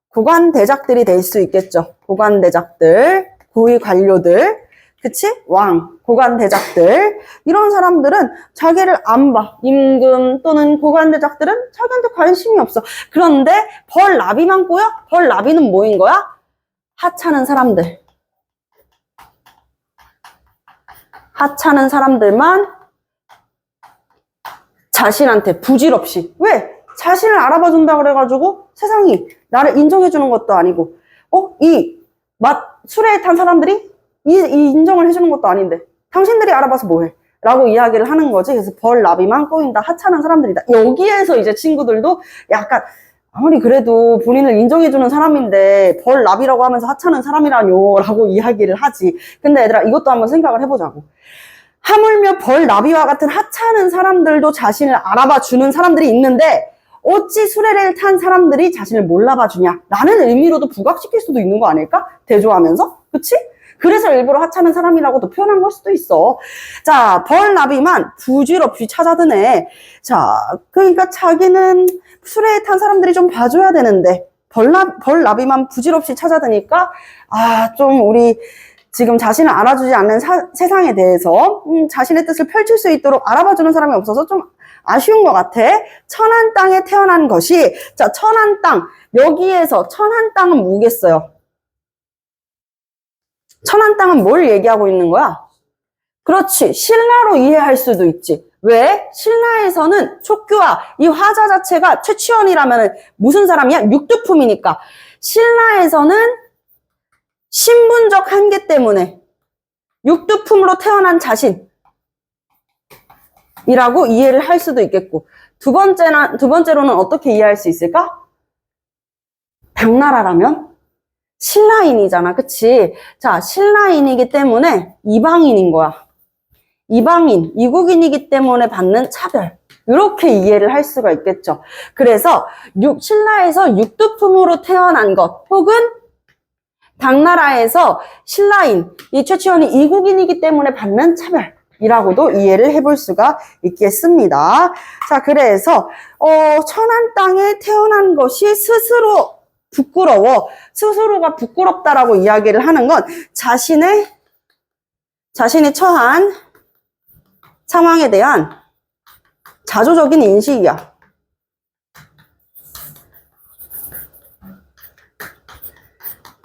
고관대작들이 될 수 있겠죠. 고관대작들, 고위 관료들, 그치? 왕, 고관대작들. 이런 사람들은 자기를 안 봐. 임금 또는 고관대작들은 자기한테 관심이 없어. 그런데 벌나비만 보여? 벌나비는 뭐인 거야? 하찮은 사람들. 하찮은 사람들만 자신한테 부질없이. 왜? 자신을 알아봐 준다 그래가지고 세상이 나를 인정해 주는 것도 아니고, 술에 탄 사람들이 이 인정을 해주는 것도 아닌데 당신들이 알아봐서 뭐해? 라고 이야기를 하는 거지. 그래서 벌나비만 꼬인다, 하찮은 사람들이다. 여기에서 이제 친구들도 약간 아무리 그래도 본인을 인정해주는 사람인데 벌나비라고 하면서 하찮은 사람이라뇨 라고 이야기를 하지. 근데 얘들아, 이것도 한번 생각을 해보자고. 하물며 벌나비와 같은 하찮은 사람들도 자신을 알아봐 주는 사람들이 있는데 어찌 수레를 탄 사람들이 자신을 몰라봐 주냐 라는 의미로도 부각시킬 수도 있는 거 아닐까? 대조하면서? 그치? 그래서 일부러 하찮은 사람이라고도 표현한 걸 수도 있어. 자, 벌나비만 부질없이 찾아드네. 자, 그러니까 자기는 수레에 탄 사람들이 좀 봐줘야 되는데 벌나비만 부질없이 찾아드니까 좀 우리 지금 자신을 알아주지 않는 세상에 대해서 자신의 뜻을 펼칠 수 있도록 알아봐주는 사람이 없어서 좀 아쉬운 것 같아. 천한 땅에 태어난 것이, 자, 천한 땅, 여기에서 천한 땅은 뭐겠어요? 천한 땅은 뭘 얘기하고 있는 거야? 그렇지, 신라로 이해할 수도 있지. 왜? 신라에서는 촉규와 이 화자 자체가 최치원이라면 무슨 사람이야? 육두품이니까. 신라에서는 신분적 한계 때문에 육두품으로 태어난 자신이라고 이해를 할 수도 있겠고, 두 번째로는 어떻게 이해할 수 있을까? 당나라라면 신라인이잖아, 그치? 자, 신라인이기 때문에 이방인인 거야. 이방인, 이국인이기 때문에 받는 차별. 이렇게 이해를 할 수가 있겠죠. 그래서 신라에서 육두품으로 태어난 것, 혹은 당나라에서 신라인, 이 최치원이 이국인이기 때문에 받는 차별이라고도 이해를 해볼 수가 있겠습니다. 자, 그래서 천한 땅에 태어난 것이 스스로 부끄러워, 스스로가 부끄럽다라고 이야기를 하는 건 자신이 처한 상황에 대한 자조적인 인식이야.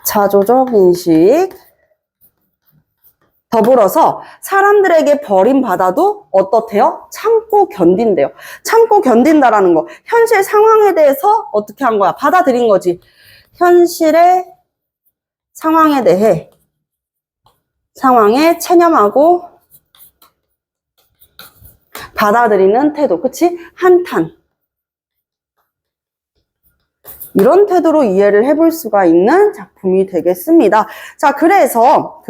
자조적 인식. 더불어서 사람들에게 버림받아도 어떻대요? 참고 견딘대요. 참고 견딘다라는 거. 현실 상황에 대해서 어떻게 한 거야? 받아들인 거지. 현실의 상황에 대해 상황에 체념하고 받아들이는 태도. 그치? 한탄. 이런 태도로 이해를 해볼 수가 있는 작품이 되겠습니다. 자, 그래서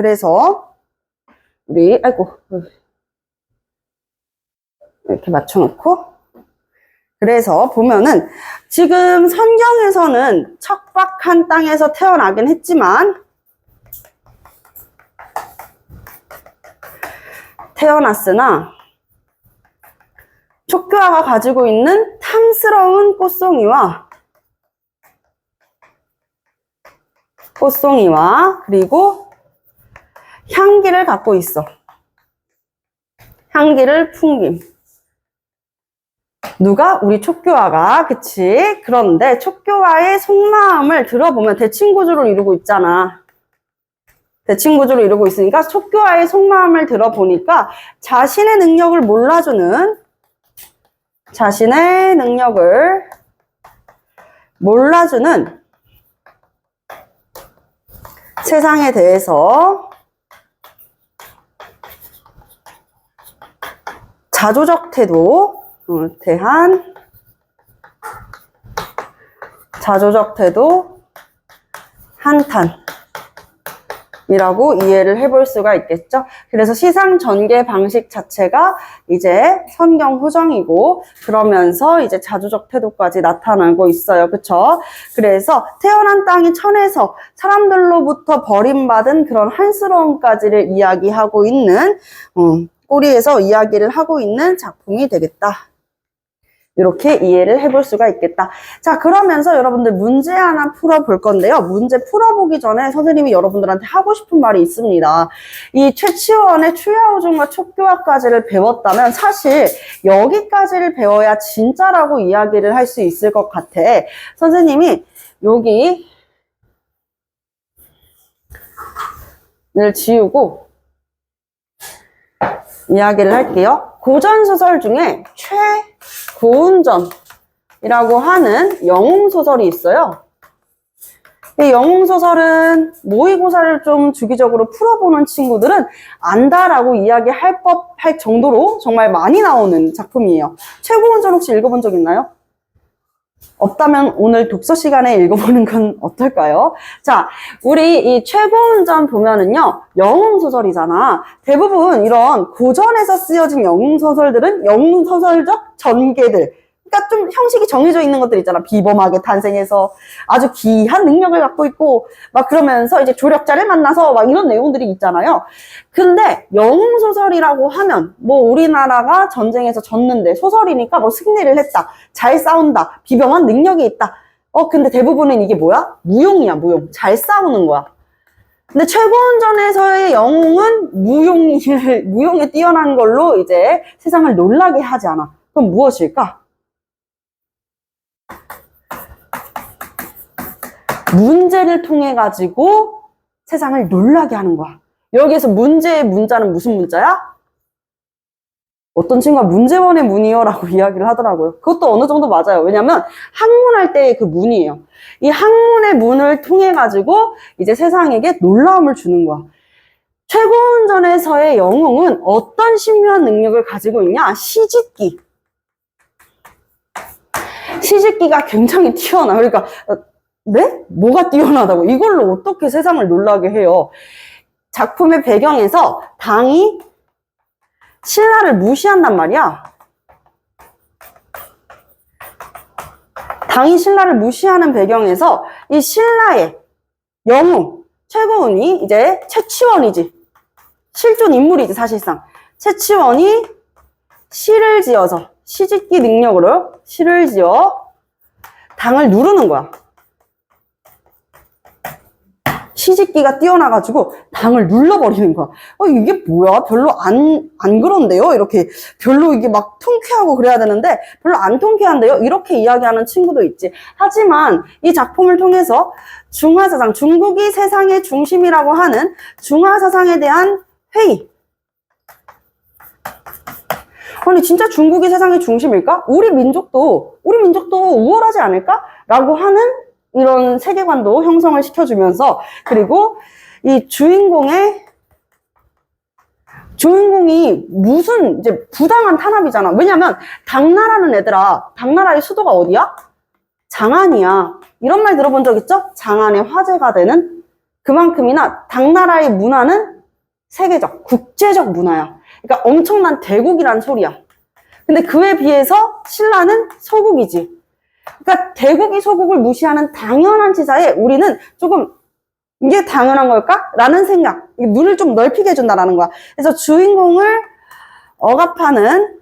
우리 이렇게 맞춰놓고, 그래서 보면은 지금 성경에서는 척박한 땅에서 태어나긴 했지만 태어났으나 촉교화가 가지고 있는 탐스러운 꽃송이와 그리고 향기를 갖고 있어. 향기를 풍김. 누가? 우리 촉교화가. 그치? 그런데 촉교화의 속마음을 들어보면 대칭구조를 이루고 있잖아. 대칭구조를 이루고 있으니까 촉교화의 속마음을 들어보니까 자신의 능력을 몰라주는 세상에 대해서 자조적 태도, 자조적 태도, 한탄이라고 이해를 해볼 수가 있겠죠. 그래서 시상 전개 방식 자체가 이제 성경 후정이고, 그러면서 이제 자조적 태도까지 나타나고 있어요. 그쵸? 그래서 태어난 땅이 천에서 사람들로부터 버림받은 그런 한스러움까지를 이야기하고 있는, 꼬리에서 이야기를 하고 있는 작품이 되겠다. 이렇게 이해를 해볼 수가 있겠다. 자, 그러면서 여러분들 문제 하나 풀어볼 건데요. 문제 풀어보기 전에 선생님이 여러분들한테 하고 싶은 말이 있습니다. 이 최치원의 추야오중과 촉교화까지를 배웠다면 사실 여기까지를 배워야 진짜라고 이야기를 할 수 있을 것 같아. 선생님이 여기를 지우고 이야기를 할게요. 고전소설 중에 최고운전이라고 하는 영웅소설이 있어요. 이 영웅소설은 모의고사를 좀 주기적으로 풀어보는 친구들은 안다라고 이야기할 정도로 정말 많이 나오는 작품이에요. 최고운전 혹시 읽어본 적 있나요? 없다면 오늘 독서 시간에 읽어보는 건 어떨까요? 자, 우리 이 최고운전 보면은요, 영웅소설이잖아. 대부분 이런 고전에서 쓰여진 영웅소설들은 영웅소설적 전개들. 그러니까 좀 형식이 정해져 있는 것들 있잖아. 비범하게 탄생해서 아주 기이한 능력을 갖고 있고, 막 그러면서 이제 조력자를 만나서 막 이런 내용들이 있잖아요. 근데 영웅소설이라고 하면, 뭐 우리나라가 전쟁에서 졌는데 소설이니까 뭐 승리를 했다. 잘 싸운다. 비범한 능력이 있다. 근데 대부분은 이게 뭐야? 무용이야, 무용. 잘 싸우는 거야. 근데 최고운전에서의 영웅은 무용에 뛰어난 걸로 이제 세상을 놀라게 하지 않아. 그럼 무엇일까? 문제를 통해 가지고 세상을 놀라게 하는 거야. 여기에서 문제의 문자는 무슨 문자야? 어떤 친구가 문제원의 문이요 라고 이야기를 하더라고요. 그것도 어느 정도 맞아요. 왜냐면 학문할 때의 그 문이에요. 이 학문의 문을 통해 가지고 이제 세상에게 놀라움을 주는 거야. 최고운전에서의 영웅은 어떤 신묘한 능력을 가지고 있냐? 시짓기. 시짓기가 굉장히 뛰어나. 그러니까 네? 뭐가 뛰어나다고? 이걸로 어떻게 세상을 놀라게 해요? 작품의 배경에서 당이 신라를 무시한단 말이야. 당이 신라를 무시하는 배경에서 이 신라의 영웅, 최고운이 이제 최치원이지. 실존 인물이지, 사실상. 최치원이 시를 지어서, 시짓기 능력으로 시를 지어 당을 누르는 거야. 시짓기가 뛰어나가지고 당을 눌러버리는 거야. 이게 뭐야? 별로 안 그런데요? 이렇게 별로 이게 막 통쾌하고 그래야 되는데 별로 안 통쾌한데요? 이렇게 이야기하는 친구도 있지. 하지만 이 작품을 통해서 중화사상, 중국이 세상의 중심이라고 하는 중화사상에 대한 회의. 아니 진짜 중국이 세상의 중심일까? 우리 민족도 우월하지 않을까? 라고 하는 이런 세계관도 형성을 시켜주면서, 그리고 이 주인공이 무슨 이제 부당한 탄압이잖아. 왜냐면 당나라는 얘들아, 당나라의 수도가 어디야? 장안이야. 이런 말 들어본 적 있죠? 장안의 화제가 되는 그만큼이나 당나라의 문화는 세계적, 국제적 문화야. 그러니까 엄청난 대국이란 소리야. 근데 그에 비해서 신라는 소국이지. 그러니까 대국이 소국을 무시하는 당연한 치사에 우리는 조금 이게 당연한 걸까? 라는 생각, 눈을 좀 넓히게 해준다라는 거야. 그래서 주인공을 억압하는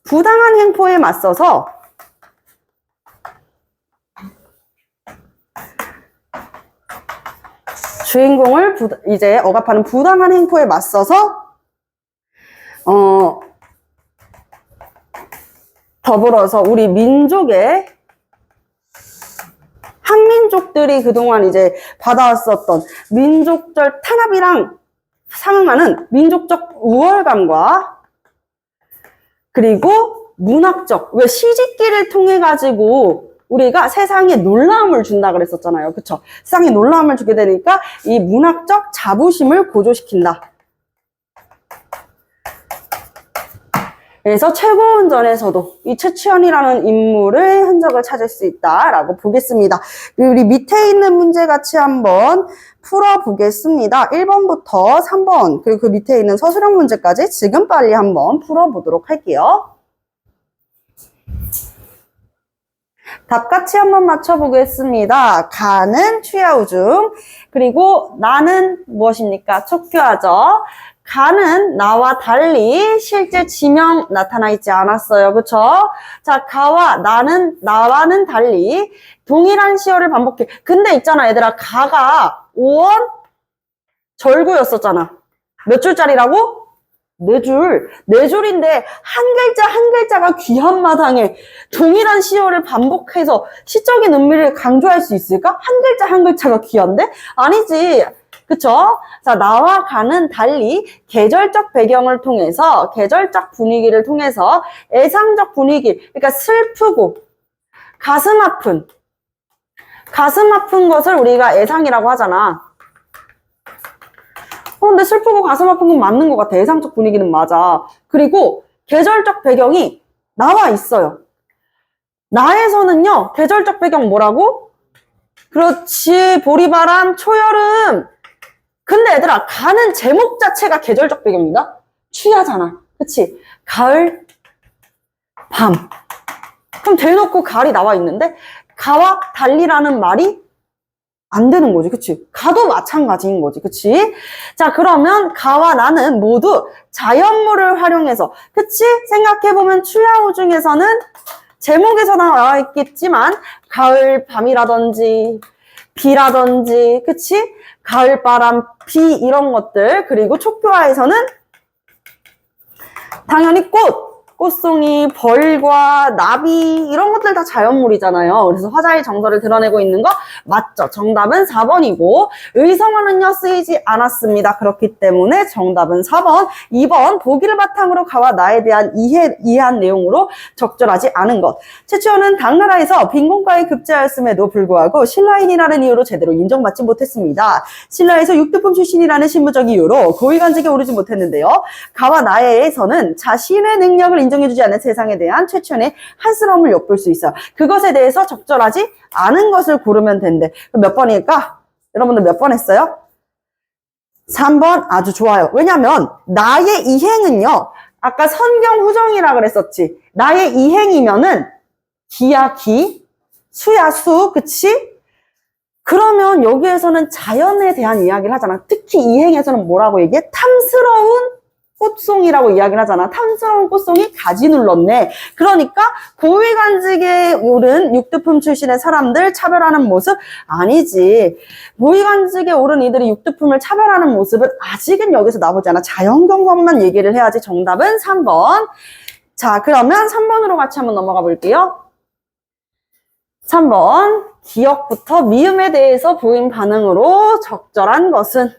부당한 행포에 맞서서 주인공을 이제 억압하는 부당한 행포에 맞서서 더불어서 우리 민족의 한민족들이 그동안 이제 받아왔었던 민족적 탄압이랑 상응하는 민족적 우월감과 그리고 문학적, 왜 시집기를 통해 가지고 우리가 세상에 놀라움을 준다 그랬었잖아요. 그쵸? 세상에 놀라움을 주게 되니까 이 문학적 자부심을 고조시킨다. 그래서 최고운전에서도 이 최치원이라는 인물의 흔적을 찾을 수 있다라고 보겠습니다. 우리 밑에 있는 문제 같이 한번 풀어보겠습니다. 1번부터 3번 그리고 그 밑에 있는 서술형 문제까지 지금 빨리 한번 풀어보도록 할게요. 답같이 한번 맞춰보겠습니다. 가는 취하우중, 그리고 나는 무엇입니까? 촉표하죠. 가는 나와 달리 실제 지명 나타나 있지 않았어요. 그쵸? 자, 가와 나와는 달리 동일한 시어를 반복해. 근데 있잖아, 얘들아. 가가 5원 절구였었잖아. 몇 줄짜리라고? 4줄. 4줄인데 한 글자가 귀한 마당에 동일한 시어를 반복해서 시적인 의미를 강조할 수 있을까? 한 글자가 귀한데? 아니지. 그쵸? 자, 나와 가는 달리 계절적 배경을 통해서, 계절적 분위기를 통해서 애상적 분위기, 그러니까 슬프고 가슴 아픈 것을 우리가 애상이라고 하잖아. 근데 슬프고 가슴 아픈 건 맞는 것 같아. 애상적 분위기는 맞아. 그리고 계절적 배경이 나와 있어요. 나에서는요, 계절적 배경 뭐라고? 그렇지, 보리바람, 초여름. 근데 얘들아, 가는 제목 자체가 계절적 배경입니다. 추야잖아. 그치? 가을, 밤. 그럼 대놓고 가을이 나와 있는데, 가와 달리라는 말이 안 되는 거지. 그치? 가도 마찬가지인 거지. 그치? 자, 그러면 가와 나는 모두 자연물을 활용해서, 그치? 생각해보면 추야호 중에서는 제목에서 나와 있겠지만, 가을 밤이라든지, 비라든지, 그치? 가을바람, 비, 이런 것들. 그리고 촉교화에서는 당연히 꽃송이, 벌과 나비 이런 것들 다 자연물이잖아요. 그래서 화자의 정서를 드러내고 있는 거 맞죠? 정답은 4번이고 의성어는요 쓰이지 않았습니다. 그렇기 때문에 정답은 4번. 2번 보기를 바탕으로 가와 나에 대한 이해한 내용으로 적절하지 않은 것. 최초는 당나라에서 빈곤가에 급제하였음에도 불구하고 신라인이라는 이유로 제대로 인정받지 못했습니다. 신라에서 육두품 출신이라는 신분적 이유로 고위관직에 오르지 못했는데요. 가와 나에서는 자신의 능력을 인정해주지 않는 세상에 대한 최천의 한스러움을 엿볼 수 있어요. 그것에 대해서 적절하지 않은 것을 고르면 된대. 그럼 몇 번일까? 여러분들 몇 번 했어요? 3번 아주 좋아요. 왜냐면 나의 이행은요. 아까 선경 후정이라 그랬었지. 나의 이행이면은 기야 기, 수야 수, 그치? 그러면 여기에서는 자연에 대한 이야기를 하잖아. 특히 이행에서는 뭐라고 얘기해? 탐스러운 꽃송이라고 이야기를 하잖아. 탐스러운 꽃송이 가지 눌렀네. 그러니까 고위관직에 오른 육두품 출신의 사람들 차별하는 모습 아니지. 고위관직에 오른 이들이 육두품을 차별하는 모습은 아직은 여기서 나오지 않아. 자연 경험만 얘기를 해야지. 정답은 3번. 자, 그러면 3번으로 같이 한번 넘어가 볼게요. 3번. 기억부터 미음에 대해서 보인 반응으로 적절한 것은?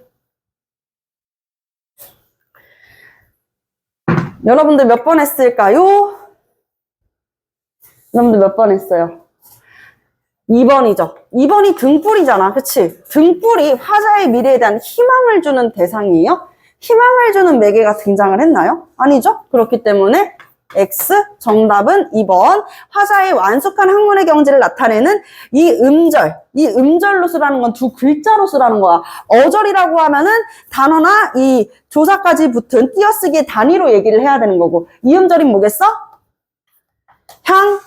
여러분들 몇 번 했을까요? 여러분들 몇 번 했어요? 2번이죠. 2번이 등불이잖아. 그치? 등불이 화자의 미래에 대한 희망을 주는 대상이에요. 희망을 주는 매개가 등장을 했나요? 아니죠? 그렇기 때문에 X, 정답은 2번. 화자의 완숙한 학문의 경지를 나타내는 이 음절로 쓰라는 건 두 글자로 쓰라는 거야. 어절이라고 하면은 단어나 이 조사까지 붙은 띄어쓰기의 단위로 얘기를 해야 되는 거고, 이 음절이 뭐겠어? 향,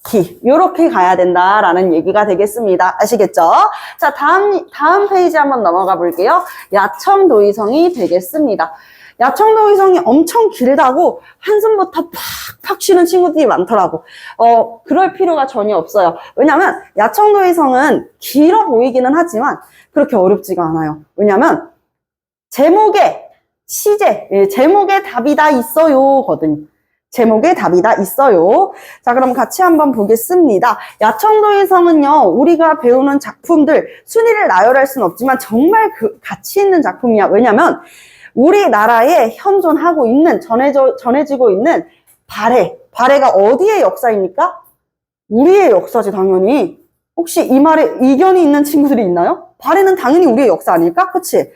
기. 요렇게 가야 된다라는 얘기가 되겠습니다. 아시겠죠? 자, 다음 페이지 한번 넘어가 볼게요. 야청도의성이 되겠습니다. 야청도의성이 엄청 길다고 한숨부터 팍팍 쉬는 친구들이 많더라고. 그럴 필요가 전혀 없어요. 왜냐면 야청도의성은 길어 보이기는 하지만 그렇게 어렵지가 않아요. 왜냐면 제목에 제목에 답이 다 있어요 거든. 제목에 답이 다 있어요. 자, 그럼 같이 한번 보겠습니다. 야청도의성은요, 우리가 배우는 작품들 순위를 나열할 수는 없지만 정말 가치 있는 작품이야. 왜냐면 우리나라에 현존하고 있는, 전해지고 있는 발해가 어디의 역사입니까? 우리의 역사지, 당연히. 혹시 이 말에 이견이 있는 친구들이 있나요? 발해는 당연히 우리의 역사 아닐까? 그치?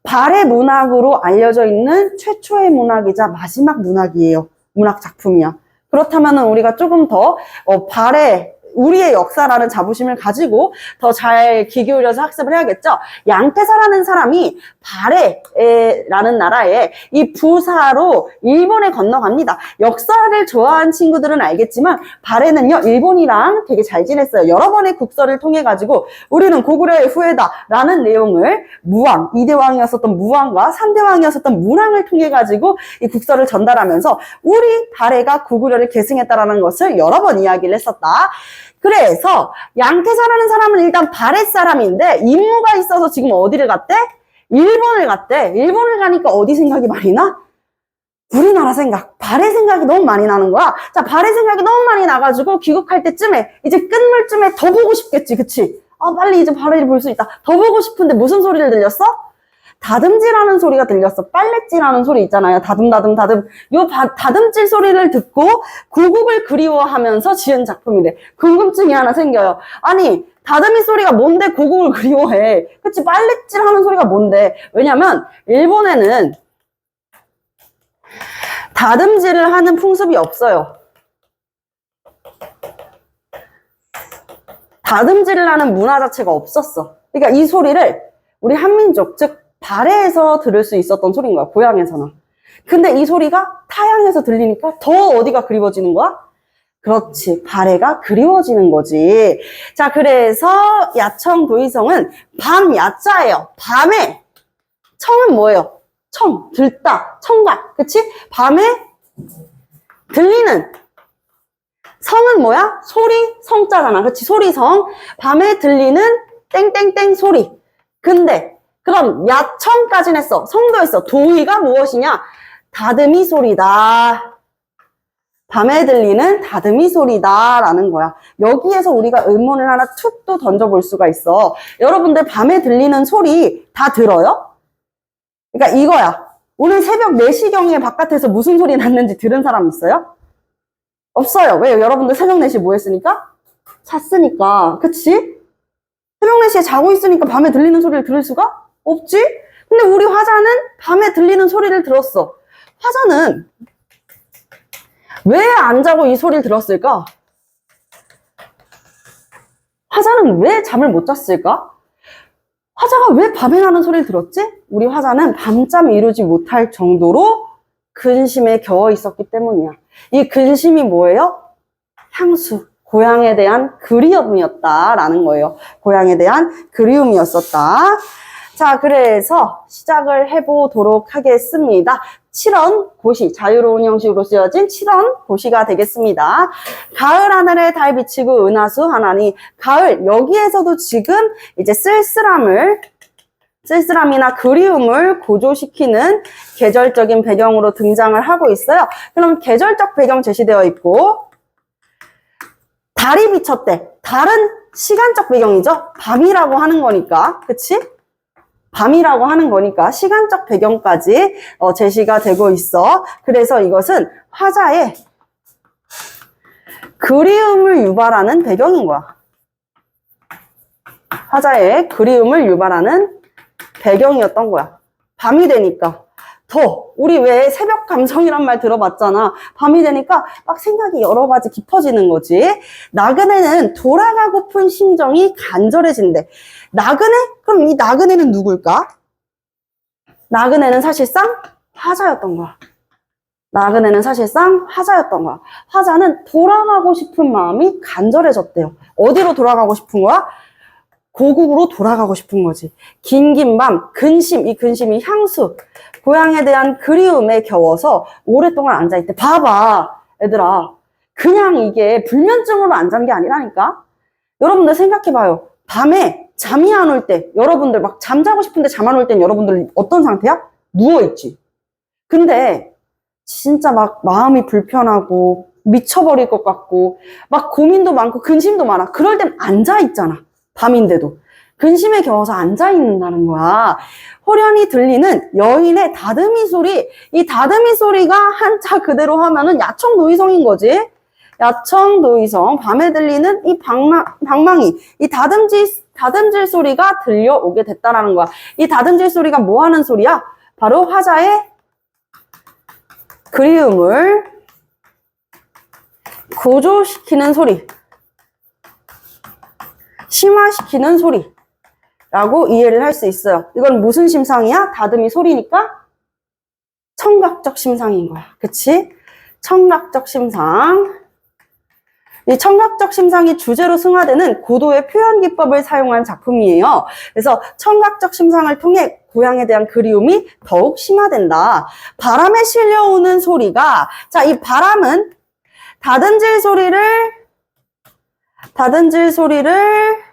발해 문학으로 알려져 있는 최초의 문학이자 마지막 문학이에요. 문학 작품이야. 그렇다면 우리가 조금 더 우리의 역사라는 자부심을 가지고 더 잘 귀 기울여서 학습을 해야겠죠. 양태사라는 사람이 발해라는 나라에 이 부사로 일본에 건너갑니다. 역사를 좋아하는 친구들은 알겠지만 발해는요 일본이랑 되게 잘 지냈어요. 여러 번의 국서를 통해 가지고 우리는 고구려의 후예다 라는 내용을 무왕, 2대 왕이었었던 무왕과 3대 왕이었었던 문왕을 통해 가지고 이 국서를 전달하면서 우리 발해가 고구려를 계승했다라는 것을 여러 번 이야기를 했었다. 그래서 양태사라는 사람은 일단 발해 사람인데 임무가 있어서 지금 어디를 갔대? 일본을 갔대. 일본을 가니까 어디 생각이 많이 나? 우리나라 생각, 발해 생각이 너무 많이 나는 거야. 자, 발해 생각이 너무 많이 나가지고 귀국할 때쯤에 이제 끝물쯤에 더 보고 싶겠지, 그치? 빨리 이제 발해를 볼 수 있다. 더 보고 싶은데 무슨 소리를 들렸어? 다듬질하는 소리가 들렸어. 빨랫질하는 소리 있잖아요. 다듬다듬 다듬. 요 다듬질 소리를 듣고 고국을 그리워하면서 지은 작품이래. 궁금증이 하나 생겨요. 아니, 다듬이 소리가 뭔데 고국을 그리워해? 그치? 빨랫질하는 소리가 뭔데? 왜냐면 일본에는 다듬질을 하는 풍습이 없어요. 다듬질을 하는 문화 자체가 없었어. 그러니까 이 소리를 우리 한민족, 즉 발해에서 들을 수 있었던 소리인 거야. 고향에서는. 근데 이 소리가 타향에서 들리니까 더 어디가 그리워지는 거야? 그렇지. 발해가 그리워지는 거지. 자, 그래서 야청 도의성은 밤 야자예요. 밤에. 청은 뭐예요? 청, 들다, 청각. 그치? 밤에 들리는. 성은 뭐야? 소리, 성자잖아. 그치? 소리성. 밤에 들리는 땡땡땡 소리. 근데 그럼 야청까지는 했어. 성도 했어. 도의가 무엇이냐? 다듬이 소리다. 밤에 들리는 다듬이 소리다 라는 거야. 여기에서 우리가 의문을 하나 툭 또 던져볼 수가 있어. 여러분들 밤에 들리는 소리 다 들어요? 그러니까 이거야. 오늘 새벽 4시경에 바깥에서 무슨 소리 났는지 들은 사람 있어요? 없어요. 왜요? 여러분들 새벽 4시 뭐 했으니까? 잤으니까. 그치? 새벽 4시에 자고 있으니까 밤에 들리는 소리를 들을 수가 없지? 근데 우리 화자는 밤에 들리는 소리를 들었어. 화자는 왜 안 자고 이 소리를 들었을까? 화자는 왜 잠을 못 잤을까? 화자가 왜 밤에 나는 소리를 들었지? 우리 화자는 밤잠을 이루지 못할 정도로 근심에 겨워 있었기 때문이야. 이 근심이 뭐예요? 향수, 고향에 대한 그리움이었다라는 거예요. 고향에 대한 그리움이었었다. 자, 그래서 시작을 해보도록 하겠습니다. 7원 고시, 자유로운 형식으로 쓰여진 7원 고시가 되겠습니다. 가을 하늘에 달 비치고 은하수 하나니. 가을, 여기에서도 지금 이제 쓸쓸함이나 그리움을 고조시키는 계절적인 배경으로 등장을 하고 있어요. 그럼 계절적 배경 제시되어 있고, 달이 비쳤대. 달은 시간적 배경이죠. 밤이라고 하는 거니까. 그치? 밤이라고 하는 거니까 시간적 배경까지 제시가 되고 있어. 그래서 이것은 화자의 그리움을 유발하는 배경인 거야. 화자의 그리움을 유발하는 배경이었던 거야. 밤이 되니까 더 우리 왜 새벽 감성이란 말 들어봤잖아. 밤이 되니까 막 생각이 여러 가지 깊어지는 거지. 나그네는 돌아가고픈 심정이 간절해진대. 나그네? 그럼 이 나그네는 누굴까? 나그네는 사실상 화자였던 거야. 나그네는 사실상 화자였던 거야. 화자는 돌아가고 싶은 마음이 간절해졌대요. 어디로 돌아가고 싶은 거야? 고국으로 돌아가고 싶은 거지. 긴 밤, 근심, 이 근심이 향수, 고향에 대한 그리움에 겨워서 오랫동안 앉아있대. 봐봐, 얘들아. 그냥 이게 불면증으로 앉은 게 아니라니까? 여러분들 생각해봐요. 밤에 잠이 안 올 때, 여러분들 막 잠자고 싶은데 잠 안 올 땐 여러분들 어떤 상태야? 누워있지. 근데 진짜 막 마음이 불편하고 미쳐버릴 것 같고 막 고민도 많고 근심도 많아. 그럴 땐 앉아있잖아. 밤인데도. 근심에 겨워서 앉아있는다는 거야. 호련히 들리는 여인의 다듬이 소리. 이 다듬이 소리가 한자 그대로 하면은 야청도의성인 거지. 야청도의성. 밤에 들리는 이 방망이. 이 다듬질 소리가 들려오게 됐다라는 거야. 이 다듬질 소리가 뭐 하는 소리야? 바로 화자의 그리움을 고조시키는 소리. 심화시키는 소리라고 이해를 할 수 있어요. 이건 무슨 심상이야? 다듬이 소리니까 청각적 심상인 거야. 그치? 청각적 심상. 이 청각적 심상이 주제로 승화되는 고도의 표현 기법을 사용한 작품이에요. 그래서 청각적 심상을 통해 고향에 대한 그리움이 더욱 심화된다. 바람에 실려오는 소리가, 자, 이 바람은 다듬질 소리를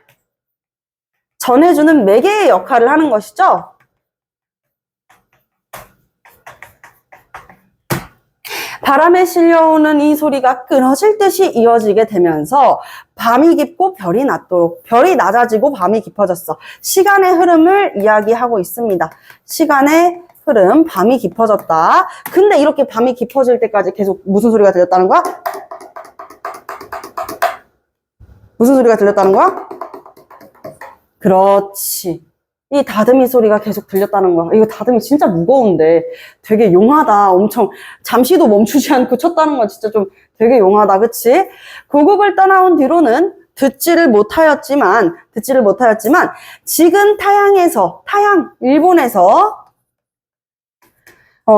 전해주는 매개의 역할을 하는 것이죠. 바람에 실려오는 이 소리가 끊어질 듯이 이어지게 되면서 밤이 깊고 별이 낮도록, 별이 낮아지고 밤이 깊어졌어. 시간의 흐름을 이야기하고 있습니다. 시간의 흐름, 밤이 깊어졌다. 근데 이렇게 밤이 깊어질 때까지 계속 무슨 소리가 들렸다는 거야? 무슨 소리가 들렸다는 거야? 그렇지. 이 다듬이 소리가 계속 들렸다는 거야. 이거 다듬이 진짜 무거운데 되게 용하다. 엄청 잠시도 멈추지 않고 쳤다는 건 진짜 좀 되게 용하다. 그치? 고국을 떠나온 뒤로는 듣지를 못하였지만 지금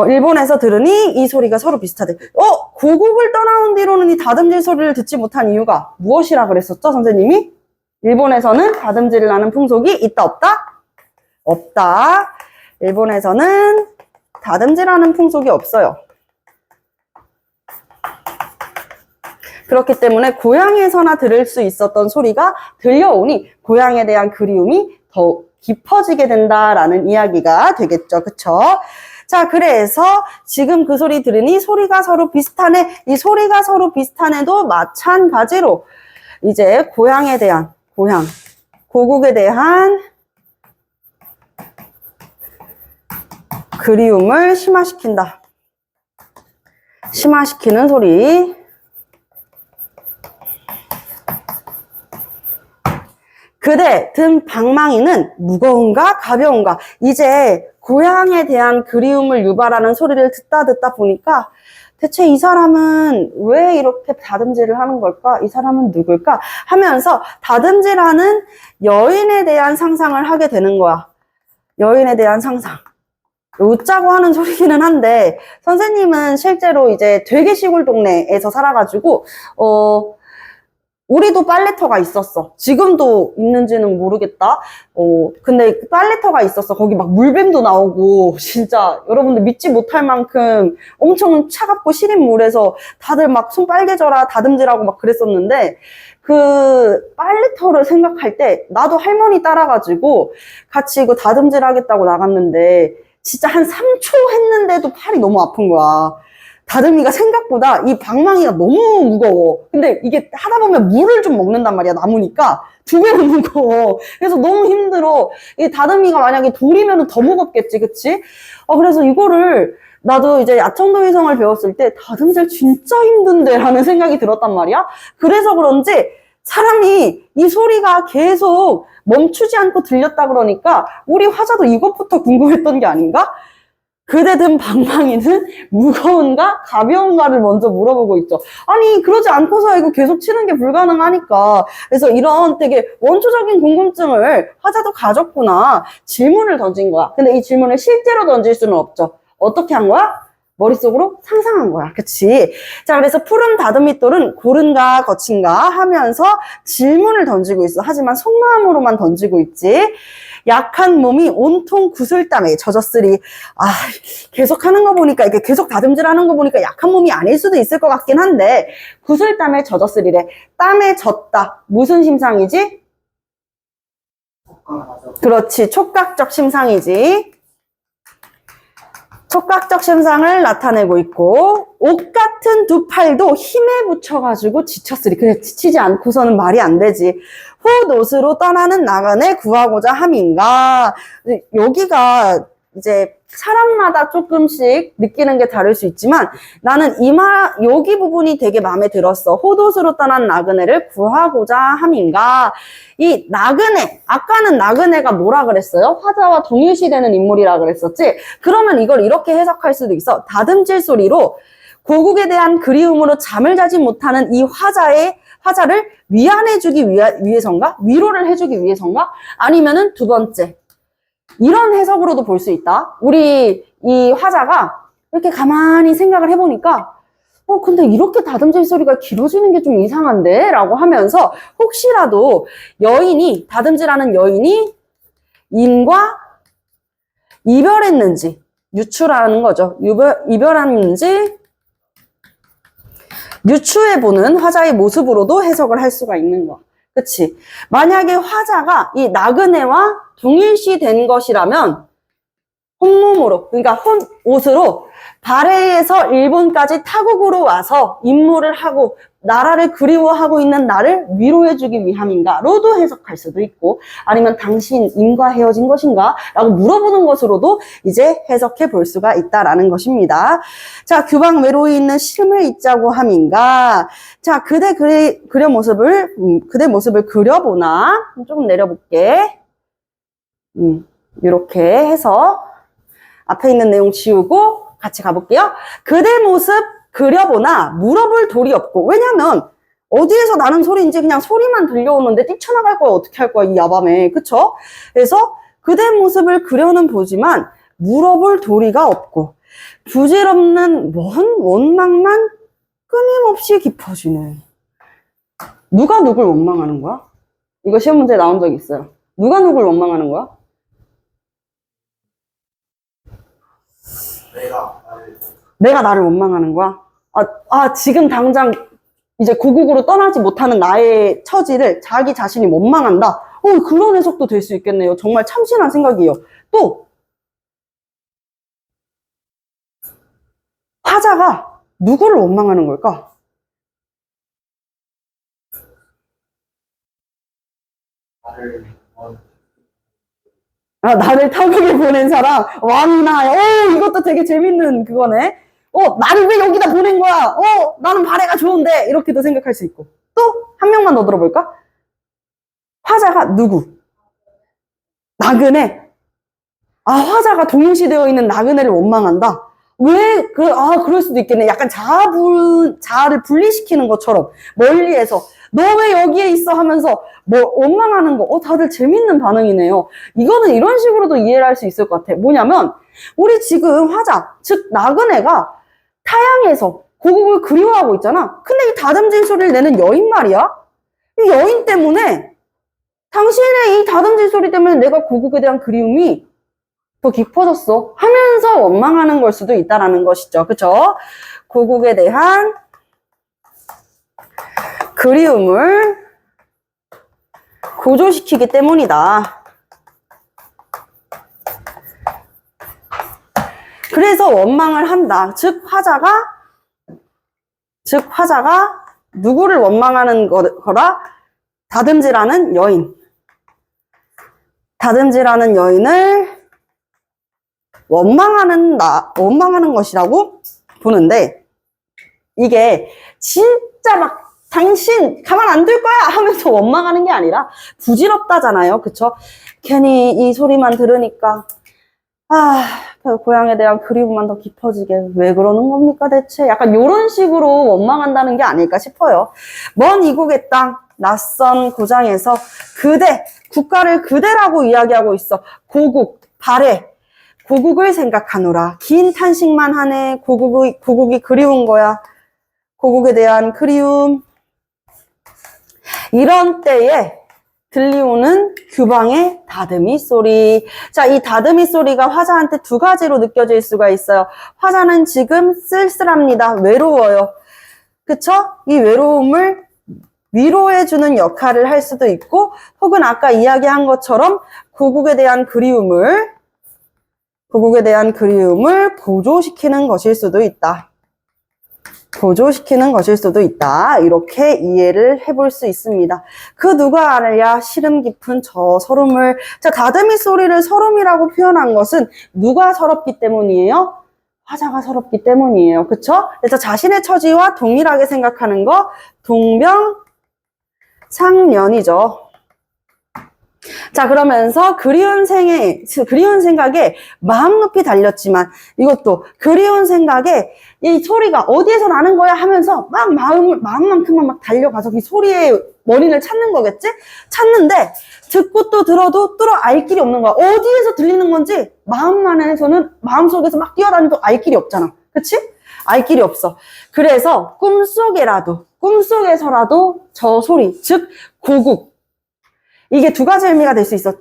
일본에서 들으니 이 소리가 서로 비슷하대. 고국을 떠나온 뒤로는 이 다듬질 소리를 듣지 못한 이유가 무엇이라 그랬었죠, 선생님이? 일본에서는 다듬질을 하는 풍속이 있다, 없다? 없다. 일본에서는 다듬질하는 풍속이 없어요. 그렇기 때문에 고향에서나 들을 수 있었던 소리가 들려오니 고향에 대한 그리움이 더 깊어지게 된다라는 이야기가 되겠죠. 그쵸? 자, 그래서 지금 그 소리 들으니 소리가 서로 비슷하네. 이 소리가 서로 비슷하네도 마찬가지로 이제 고국에 대한 그리움을 심화시킨다. 심화시키는 소리. 그대 든 방망이는 무거운가 가벼운가. 이제 고향에 대한 그리움을 유발하는 소리를 듣다 보니까 대체 이 사람은 왜 이렇게 다듬질을 하는 걸까? 이 사람은 누굴까? 하면서 다듬질하는 여인에 대한 상상을 하게 되는 거야. 여인에 대한 상상. 웃자고 하는 소리기는 한데 선생님은 실제로 이제 되게 시골 동네에서 살아가지고 우리도 빨래터가 있었어. 지금도 있는지는 모르겠다. 근데 빨래터가 있었어. 거기 막 물뱀도 나오고 진짜 여러분들 믿지 못할 만큼 엄청 차갑고 시린 물에서 다들 막 손 빨개져라 다듬질하고 막 그랬었는데 그 빨래터를 생각할 때 나도 할머니 따라가지고 같이 이거 다듬질 하겠다고 나갔는데 진짜 한 3초 했는데도 팔이 너무 아픈 거야. 다듬이가 생각보다 이 방망이가 너무 무거워. 근데 이게 하다 보면 물을 좀 먹는단 말이야, 남으니까. 2배는 무거워. 그래서 너무 힘들어. 이 다듬이가 만약에 돌이면 더 무겁겠지, 그치? 그래서 이거를 나도 이제 야청도위성을 배웠을 때 다듬질 진짜 힘든데 라는 생각이 들었단 말이야. 그래서 그런지 사람이 이 소리가 계속 멈추지 않고 들렸다 그러니까 우리 화자도 이것부터 궁금했던 게 아닌가? 그대 든 방망이는 무거운가 가벼운가를 먼저 물어보고 있죠. 아니 그러지 않고서 이거 계속 치는 게 불가능하니까. 그래서 이런 되게 원초적인 궁금증을 화자도 가졌구나. 질문을 던진 거야. 근데 이 질문을 실제로 던질 수는 없죠. 어떻게 한 거야? 머릿속으로 상상한 거야. 그치? 자, 그래서 푸른 다듬이돌은 고른가 거친가 하면서 질문을 던지고 있어. 하지만 속마음으로만 던지고 있지. 약한 몸이 온통 구슬땀에 젖었으리. 계속 하는 거 보니까, 이게 계속 다듬질하는 거 보니까 약한 몸이 아닐 수도 있을 것 같긴 한데, 구슬땀에 젖었으리래. 땀에 젖다. 무슨 심상이지? 그렇지. 촉각적 심상이지. 촉각적 심상을 나타내고 있고, 옷 같은 2팔도 힘에 붙여가지고 지쳤으리. 그래, 지치지 않고서는 말이 안 되지. 훗옷으로 떠나는 나그네 구하고자 함인가. 여기가 이제 사람마다 조금씩 느끼는 게 다를 수 있지만 나는 여기 부분이 되게 마음에 들었어. 훗옷으로 떠난 나그네를 구하고자 함인가. 이 나그네, 아까는 나그네가 뭐라 그랬어요? 화자와 동일시되는 인물이라 그랬었지? 그러면 이걸 이렇게 해석할 수도 있어. 다듬질 소리로 고국에 대한 그리움으로 잠을 자지 못하는 이 화자를 위안해주기 위해서인가? 위로를 해주기 위해서인가? 아니면은 두 번째, 이런 해석으로도 볼 수 있다. 우리 이 화자가 이렇게 가만히 생각을 해보니까 근데 이렇게 다듬질 소리가 길어지는 게 좀 이상한데? 라고 하면서 혹시라도 다듬질하는 여인이 인과 이별했는지, 유추라는 거죠. 이별했는지 유추해보는 화자의 모습으로도 해석을 할 수가 있는 거야. 그치? 만약에 화자가 이 나그네와 동일시된 것이라면 혼몸으로, 그러니까 옷으로 발해에서 일본까지 타국으로 와서 임무를 하고 나라를 그리워하고 있는 나를 위로해주기 위함인가로도 해석할 수도 있고, 아니면 당신과 헤어진 것인가? 라고 물어보는 것으로도 이제 해석해 볼 수가 있다라는 것입니다. 자, 규방 외로이 있는 심을 잊자고 함인가? 자, 그대 모습을 그려보나? 조금 내려볼게. 이렇게 해서 앞에 있는 내용 지우고 같이 가볼게요. 그대 모습 그려보나 물어볼 도리 없고, 왜냐면 어디에서 나는 소리인지 그냥 소리만 들려오는데 뛰쳐나갈 거야, 어떻게 할 거야, 이 야밤에. 그쵸? 그래서 그대 모습을 그려는 보지만 물어볼 도리가 없고 부질없는 먼 원망만 끊임없이 깊어지네. 누가 누굴 원망하는 거야? 이거 시험 문제에 나온 적 있어요. 누가 누굴 원망하는 거야? 내가 나를 원망하는 거야? 지금 당장 이제 고국으로 떠나지 못하는 나의 처지를 자기 자신이 원망한다? 그런 해석도 될 수 있겠네요. 정말 참신한 생각이에요. 또, 화자가 누구를 원망하는 걸까? 나를 타국에 보낸 사람, 왕이나, 이것도 되게 재밌는 그거네. 나를 왜 여기다 보낸 거야? 나는 발해가 좋은데. 이렇게도 생각할 수 있고. 또, 한 명만 더 들어볼까? 화자가 누구? 나그네. 화자가 동일시되어 있는 나그네를 원망한다. 왜, 그럴 수도 있겠네. 약간 자아를 분리시키는 것처럼, 멀리에서, 너 왜 여기에 있어? 하면서, 원망하는 거. 다들 재밌는 반응이네요. 이거는 이런 식으로도 이해를 할 수 있을 것 같아. 뭐냐면, 우리 지금 화자, 즉, 나그네가 타양에서 고국을 그리워하고 있잖아. 근데 이 다듬진 소리를 내는 여인 말이야. 이 여인 때문에, 당신의 이 다듬진 소리 때문에 내가 고국에 대한 그리움이 더 깊어졌어 하면서 원망하는 걸 수도 있다라는 것이죠. 그쵸? 고국에 대한 그리움을 고조시키기 때문이다. 그래서 원망을 한다. 즉 화자가 누구를 원망하는 거라? 다듬지라는 여인을 원망하는 것이라고 보는데, 이게 진짜 막 당신 가만 안 둘 거야 하면서 원망하는 게 아니라 부질없다잖아요. 그쵸? 괜히 이 소리만 들으니까 고향에 대한 그리움만 더 깊어지게 왜 그러는 겁니까 대체? 약간 이런 식으로 원망한다는 게 아닐까 싶어요. 먼 이국의 땅, 낯선 고장에서 국가를 그대라고 이야기하고 있어. 고국, 발해, 고국을 생각하노라. 긴 탄식만 하네. 고국이 그리운 거야. 고국에 대한 그리움. 이런 때에 들리오는 규방의 다듬이 소리. 자, 이 다듬이 소리가 화자한테 두 가지로 느껴질 수가 있어요. 화자는 지금 쓸쓸합니다. 외로워요. 그쵸? 이 외로움을 위로해주는 역할을 할 수도 있고, 혹은 아까 이야기한 것처럼 고국에 대한 그리움을 고조시키는 것일 수도 있다. 이렇게 이해를 해볼 수 있습니다. 그 누가 알랴 시름 깊은 저 서름을. 자, 다듬이 소리를 서름이라고 표현한 것은 누가 서럽기 때문이에요? 화자가 서럽기 때문이에요. 그쵸? 그래서 자신의 처지와 동일하게 생각하는 거 동병상련이죠. 자, 그러면서 그리운 생각에 마음 높이 달렸지만, 이것도 그리운 생각에 이 소리가 어디에서 나는 거야 하면서 막 마음만큼만 막 달려가서 이 소리의 원인을 찾는 거겠지? 찾는데 듣고 또 들어도 뚫어 알 길이 없는 거야. 어디에서 들리는 건지 마음속에서 막 뛰어다니도 알 길이 없잖아. 그치? 알 길이 없어. 그래서 꿈속에서라도 저 소리, 즉 고국, 이게 두 가지 의미가 될 수 있어.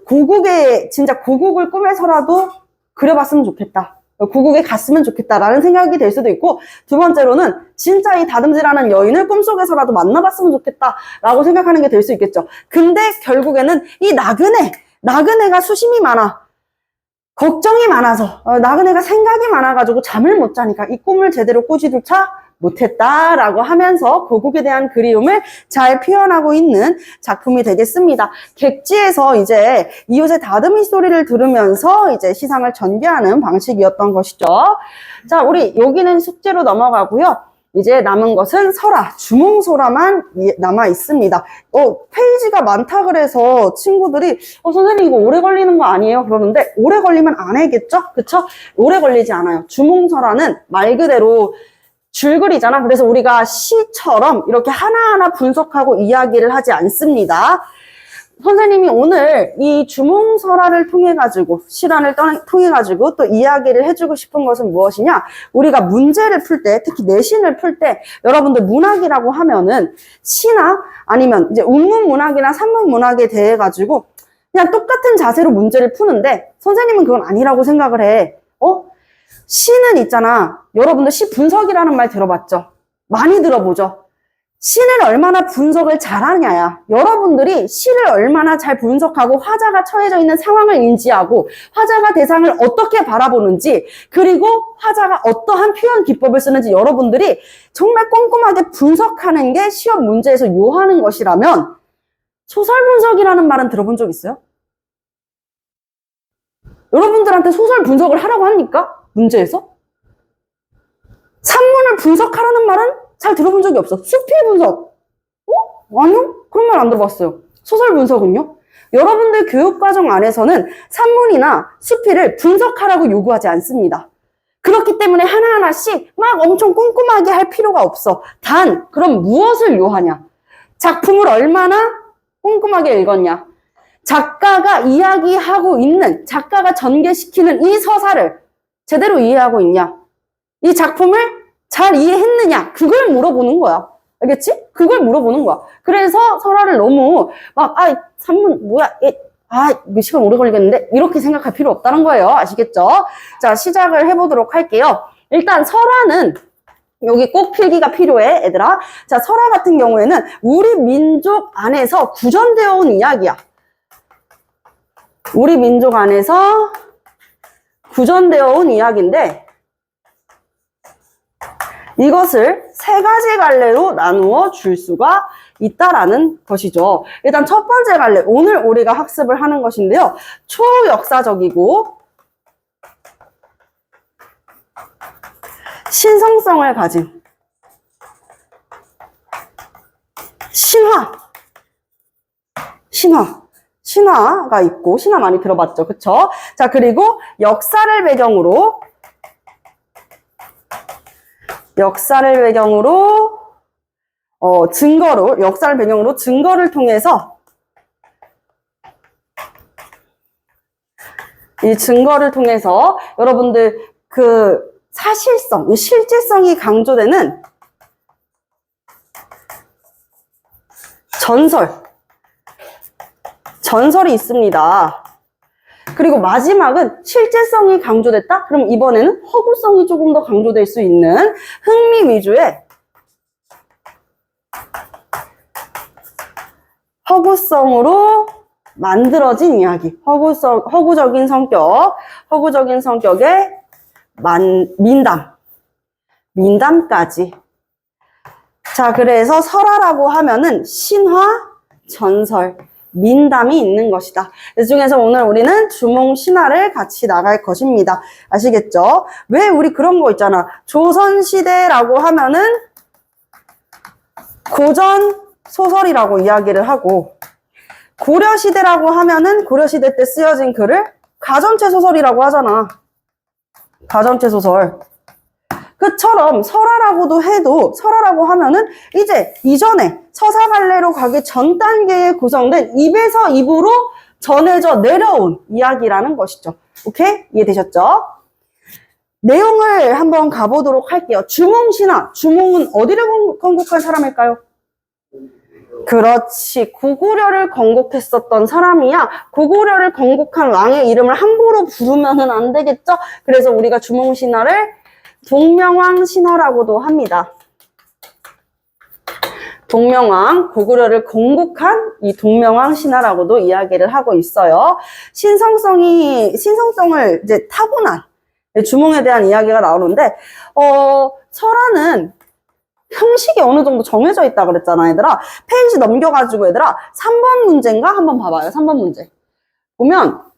진짜 고국을 꿈에서라도 그려봤으면 좋겠다. 고국에 갔으면 좋겠다라는 생각이 될 수도 있고, 두 번째로는 진짜 이 다듬지라는 여인을 꿈속에서라도 만나봤으면 좋겠다라고 생각하는 게 될 수 있겠죠. 근데 결국에는 이 나그네가 수심이 많아. 걱정이 많아서 나그네가 생각이 많아가지고 잠을 못 자니까 이 꿈을 제대로 꾸지조차 못했다라고 하면서 고국에 대한 그리움을 잘 표현하고 있는 작품이 되겠습니다. 객지에서 이제 이웃의 다듬이 소리를 들으면서 이제 시상을 전개하는 방식이었던 것이죠. 자, 우리 여기는 숙제로 넘어가고요. 이제 남은 것은 설화, 주몽설화만 남아 있습니다. 페이지가 많다 그래서 친구들이 선생님 이거 오래 걸리는 거 아니에요? 그러는데 오래 걸리면 안 해겠죠? 그쵸? 오래 걸리지 않아요. 주몽설화는 말 그대로 줄글이잖아. 그래서 우리가 시처럼 이렇게 하나하나 분석하고 이야기를 하지 않습니다. 선생님이 오늘 이 주몽설화를 통해가지고, 시란을 통해가지고 또 이야기를 해주고 싶은 것은 무엇이냐? 우리가 문제를 풀 때, 특히 내신을 풀 때, 여러분들 문학이라고 하면은 시나 아니면 이제 운문문학이나 산문문학에 대해 가지고 그냥 똑같은 자세로 문제를 푸는데, 선생님은 그건 아니라고 생각을 해. 시는 있잖아. 여러분들 시 분석이라는 말 들어봤죠? 많이 들어보죠? 시는 얼마나 분석을 잘하냐야. 여러분들이 시를 얼마나 잘 분석하고 화자가 처해져 있는 상황을 인지하고 화자가 대상을 어떻게 바라보는지 그리고 화자가 어떠한 표현 기법을 쓰는지 여러분들이 정말 꼼꼼하게 분석하는 게 시험 문제에서 요하는 것이라면 소설 분석이라는 말은 들어본 적 있어요? 여러분들한테 소설 분석을 하라고 합니까? 문제에서? 산문을 분석하라는 말은 잘 들어본 적이 없어. 수필 분석. 아니요? 그런 말 안 들어봤어요. 소설 분석은요? 여러분들 교육과정 안에서는 산문이나 수필을 분석하라고 요구하지 않습니다. 그렇기 때문에 하나하나씩 막 엄청 꼼꼼하게 할 필요가 없어. 단, 그럼 무엇을 요하냐? 작품을 얼마나 꼼꼼하게 읽었냐? 작가가 이야기하고 있는, 작가가 전개시키는 이 서사를 제대로 이해하고 있냐? 이 작품을 잘 이해했느냐? 그걸 물어보는 거야. 알겠지? 그걸 물어보는 거야. 그래서 설화를 너무 막, 산문, 뭐야, 이거 시간 오래 걸리겠는데? 이렇게 생각할 필요 없다는 거예요. 아시겠죠? 자, 시작을 해보도록 할게요. 일단 설화는 여기 꼭 필기가 필요해, 얘들아. 자, 설화 같은 경우에는 우리 민족 안에서 구전되어 온 이야기야. 우리 민족 안에서 구전되어 온 이야기인데, 이것을 세 가지 갈래로 나누어 줄 수가 있다라는 것이죠. 일단 첫 번째 갈래, 오늘 우리가 학습을 하는 것인데요. 초역사적이고 신성성을 가진 신화가 있고, 신화 많이 들어봤죠? 그쵸? 자, 그리고 역사를 배경으로 증거를 통해서 이 증거를 통해서 여러분들 그 사실성, 실제성이 강조되는 전설이 있습니다. 그리고 마지막은 실제성이 강조됐다? 그럼 이번에는 허구성이 조금 더 강조될 수 있는 흥미 위주의 허구성으로 만들어진 이야기. 허구적인 성격의 민담까지. 자, 그래서 설화라고 하면은 신화, 전설, 민담이 있는 것이다. 그 중에서 오늘 우리는 주몽신화를 같이 나갈 것입니다. 아시겠죠? 왜 우리 그런 거 있잖아. 조선시대라고 하면은 고전 소설이라고 이야기를 하고, 고려시대라고 하면은 고려시대 때 쓰여진 글을 가전체 소설이라고 하잖아. 가전체 소설. 그처럼 설화라고 하면은 이제 이전에 서사갈래로 가기 전 단계에 구성된 입에서 입으로 전해져 내려온 이야기라는 것이죠. 오케이? 이해되셨죠? 내용을 한번 가보도록 할게요. 주몽신화. 주몽은 어디를 건국한 사람일까요? 그렇지. 고구려를 건국했었던 사람이야. 고구려를 건국한 왕의 이름을 함부로 부르면은 안 되겠죠? 그래서 우리가 주몽신화를 동명왕 신화라고도 합니다. 동명왕, 고구려를 건국한 이 동명왕 신하라고도 이야기를 하고 있어요. 신성성을 이제 타고난 주몽에 대한 이야기가 나오는데, 설화는 형식이 어느 정도 정해져 있다 그랬잖아, 얘들아. 페이지 넘겨가지고, 얘들아, 3번 문제인가? 한번 봐봐요, 3번 문제. 보면,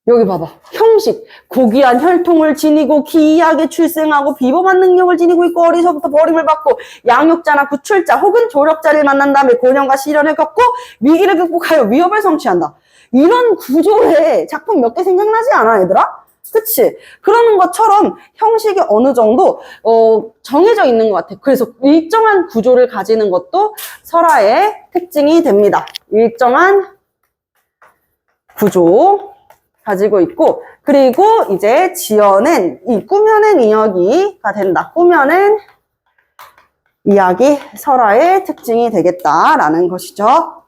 여기 봐봐. 형식. 고귀한 혈통을 지니고 기이하게 출생하고 비범한 능력을 지니고 있고 어리서부터 버림을 받고 양육자나 구출자 혹은 조력자를 만난 다음에 고년과 시련을 겪고 위기를 극복하여 위협을 성취한다. 이런 구조의 작품 몇 개 생각나지 않아, 얘들아? 그치? 그러는 것처럼 형식이 어느 정도 정해져 있는 것 같아. 그래서 일정한 구조를 가지는 것도 설화의 특징이 됩니다. 일정한 구조 가지고 있고, 그리고 이제 꾸며낸 이야기가 된다. 꾸며낸 이야기, 설화의 특징이 되겠다라는 것이죠.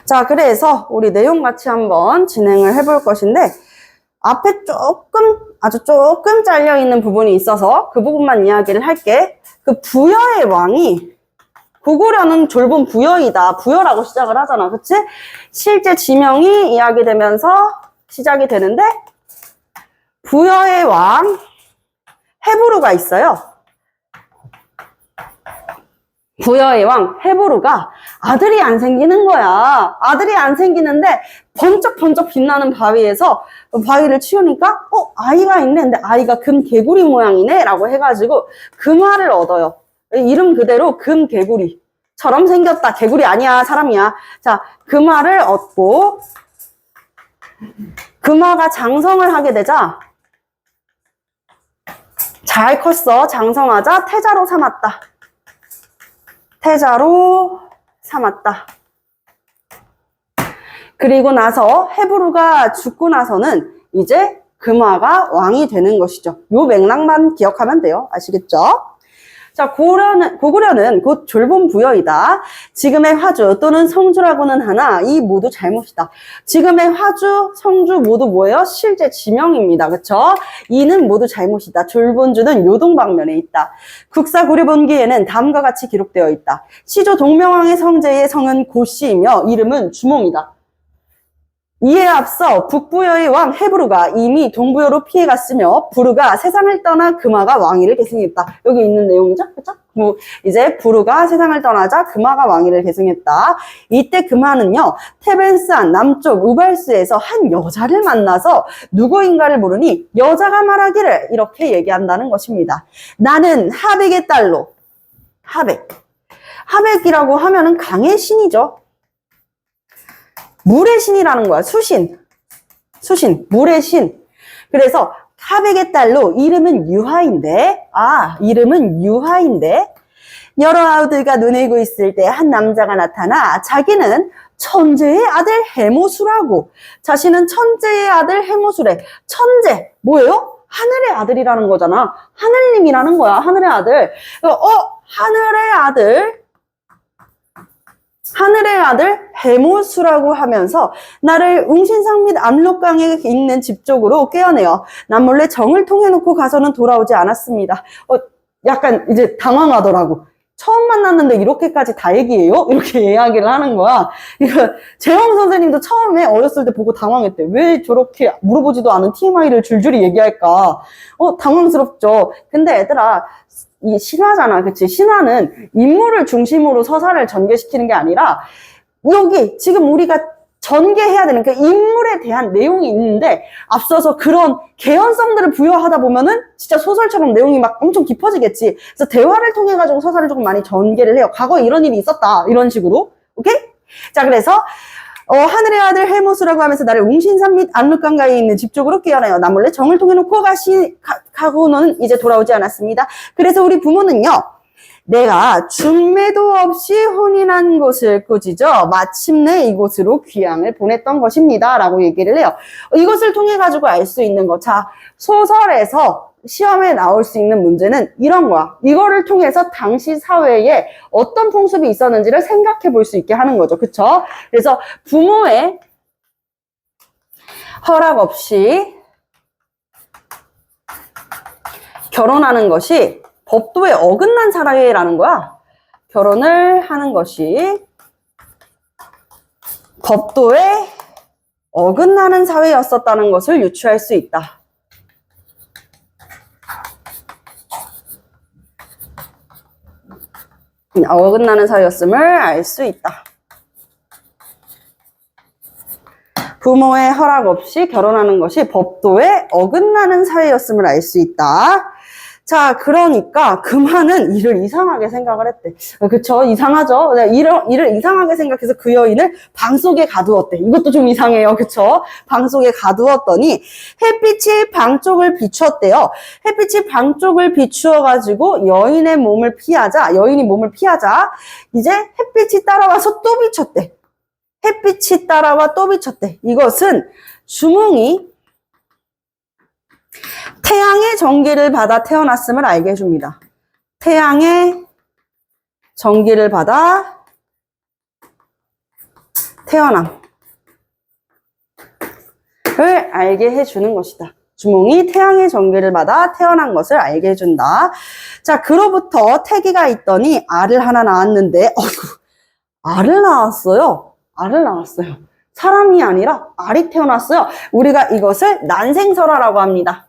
자, 그래서 우리 내용 같이 한번 진행을 해볼 것인데, 앞에 아주 조금 잘려있는 부분이 있어서 그 부분만 이야기를 할게. 그 부여의 왕이, 고구려는 졸본 부여이다. 부여라고 시작을 하잖아. 그치? 실제 지명이 이야기되면서 시작이 되는데, 부여의 왕, 헤부르가 있어요. 부여의 왕, 헤부르가 아들이 안 생기는 거야. 아들이 안 생기는데, 번쩍번쩍 빛나는 바위에서 바위를 치우니까, 아이가 있네. 근데 아이가 금개구리 모양이네. 라고 해가지고, 금화를 얻어요. 이름 그대로 금개구리처럼 생겼다. 개구리 아니야, 사람이야. 자, 금화를 얻고 금화가 장성을 하게 되자 잘 컸어. 장성하자 태자로 삼았다. 태자로 삼았다. 그리고 나서 헤부르가 죽고 나서는 이제 금화가 왕이 되는 것이죠. 요 맥락만 기억하면 돼요. 아시겠죠? 자, 고구려는 곧 졸본 부여이다. 지금의 화주 또는 성주라고는 하나 이 모두 잘못이다. 지금의 화주, 성주 모두 뭐예요? 실제 지명입니다. 그쵸? 이는 모두 잘못이다. 졸본주는 요동방면에 있다. 국사고려본기에는 다음과 같이 기록되어 있다. 시조 동명왕의 성제의 성은 고씨이며 이름은 주몽이다. 이에 앞서 북부여의 왕 헤부르가 이미 동부여로 피해갔으며 부르가 세상을 떠나 금화가 왕위를 계승했다. 여기 있는 내용이죠? 그쵸? 이제 부르가 세상을 떠나자 금화가 왕위를 계승했다. 이때 금화는요, 테벤스안 남쪽 우발스에서 한 여자를 만나서 누구인가를 모르니 여자가 말하기를 이렇게 얘기한다는 것입니다. 나는 하백의 딸로, 하백이라고 하면은 강의 신이죠. 물의 신이라는 거야. 수신, 물의 신. 그래서 하백의 딸로 이름은 유하인데 여러 아우들과 논의고 있을 때 한 남자가 나타나 자기는 천재의 아들 해모수라고, 자신은 천재의 아들 해모수래. 천재 뭐예요? 하늘의 아들이라는 거잖아. 하늘님이라는 거야. 하늘의 아들. 하늘의 아들 해모수라고 하면서 나를 웅신상 및 압록강에 있는 집 쪽으로 깨어내어 남몰래 정을 통해 놓고 가서는 돌아오지 않았습니다. 약간 이제 당황하더라고. 처음 만났는데 이렇게까지 다 얘기해요? 이렇게 이야기를 하는 거야. 이거 재영 선생님도 처음에 어렸을 때 보고 당황했대. 왜 저렇게 물어보지도 않은 TMI를 줄줄이 얘기할까? 당황스럽죠. 근데 얘들아, 이 신화잖아. 그치? 신화는 인물을 중심으로 서사를 전개시키는 게 아니라 여기 지금 우리가 전개해야 되는 그 인물에 대한 내용이 있는데 앞서서 그런 개연성들을 부여하다 보면은 진짜 소설처럼 내용이 막 엄청 깊어지겠지. 그래서 대화를 통해 가지고 서사를 조금 많이 전개를 해요. 과거에 이런 일이 있었다. 이런 식으로. 오케이? 자, 그래서 하늘의 아들 헬모스라고 하면서 나를 웅신산 및 압록강가에 있는 집 쪽으로 깨어나요. 나 몰래 정을 통해 놓고 가고는 이제 돌아오지 않았습니다. 그래서 우리 부모는요, 내가 중매도 없이 혼인한 곳을 꾸짖어 마침내 이곳으로 귀향을 보냈던 것입니다. 라고 얘기를 해요. 이것을 통해 가지고 알 수 있는 거. 자, 소설에서 시험에 나올 수 있는 문제는 이런 거야. 이거를 통해서 당시 사회에 어떤 풍습이 있었는지를 생각해 볼 수 있게 하는 거죠. 그쵸? 그래서 부모의 허락 없이 결혼하는 것이 법도에 어긋난 사례라는 거야. 결혼을 하는 것이 법도에 어긋나는 사회였었다는 것을 유추할 수 있다. 어긋나는 사회였음을 알 수 있다. 부모의 허락 없이 결혼하는 것이 법도에 어긋나는 사회였음을 알 수 있다. 자, 그러니까 그만은 이를 이상하게 생각을 했대. 그쵸? 이상하죠? 이를 이상하게 생각해서 그 여인을 방 속에 가두었대. 이것도 좀 이상해요. 그쵸? 방 속에 가두었더니 햇빛이 방 쪽을 비추었대요. 햇빛이 방 쪽을 비추어가지고 여인이 몸을 피하자 이제 햇빛이 따라와서 또 비쳤대. 햇빛이 따라와 또 비쳤대. 이것은 주몽이 태양의 전기를 받아 태어났음을 알게 해줍니다. 태양의 전기를 받아 태어남을 알게 해주는 것이다. 주몽이 태양의 전기를 받아 태어난 것을 알게 해준다. 자, 그로부터 태기가 있더니 알을 하나 낳았는데, 알을 낳았어요. 사람이 아니라 알이 태어났어요. 우리가 이것을 난생설화라고 합니다.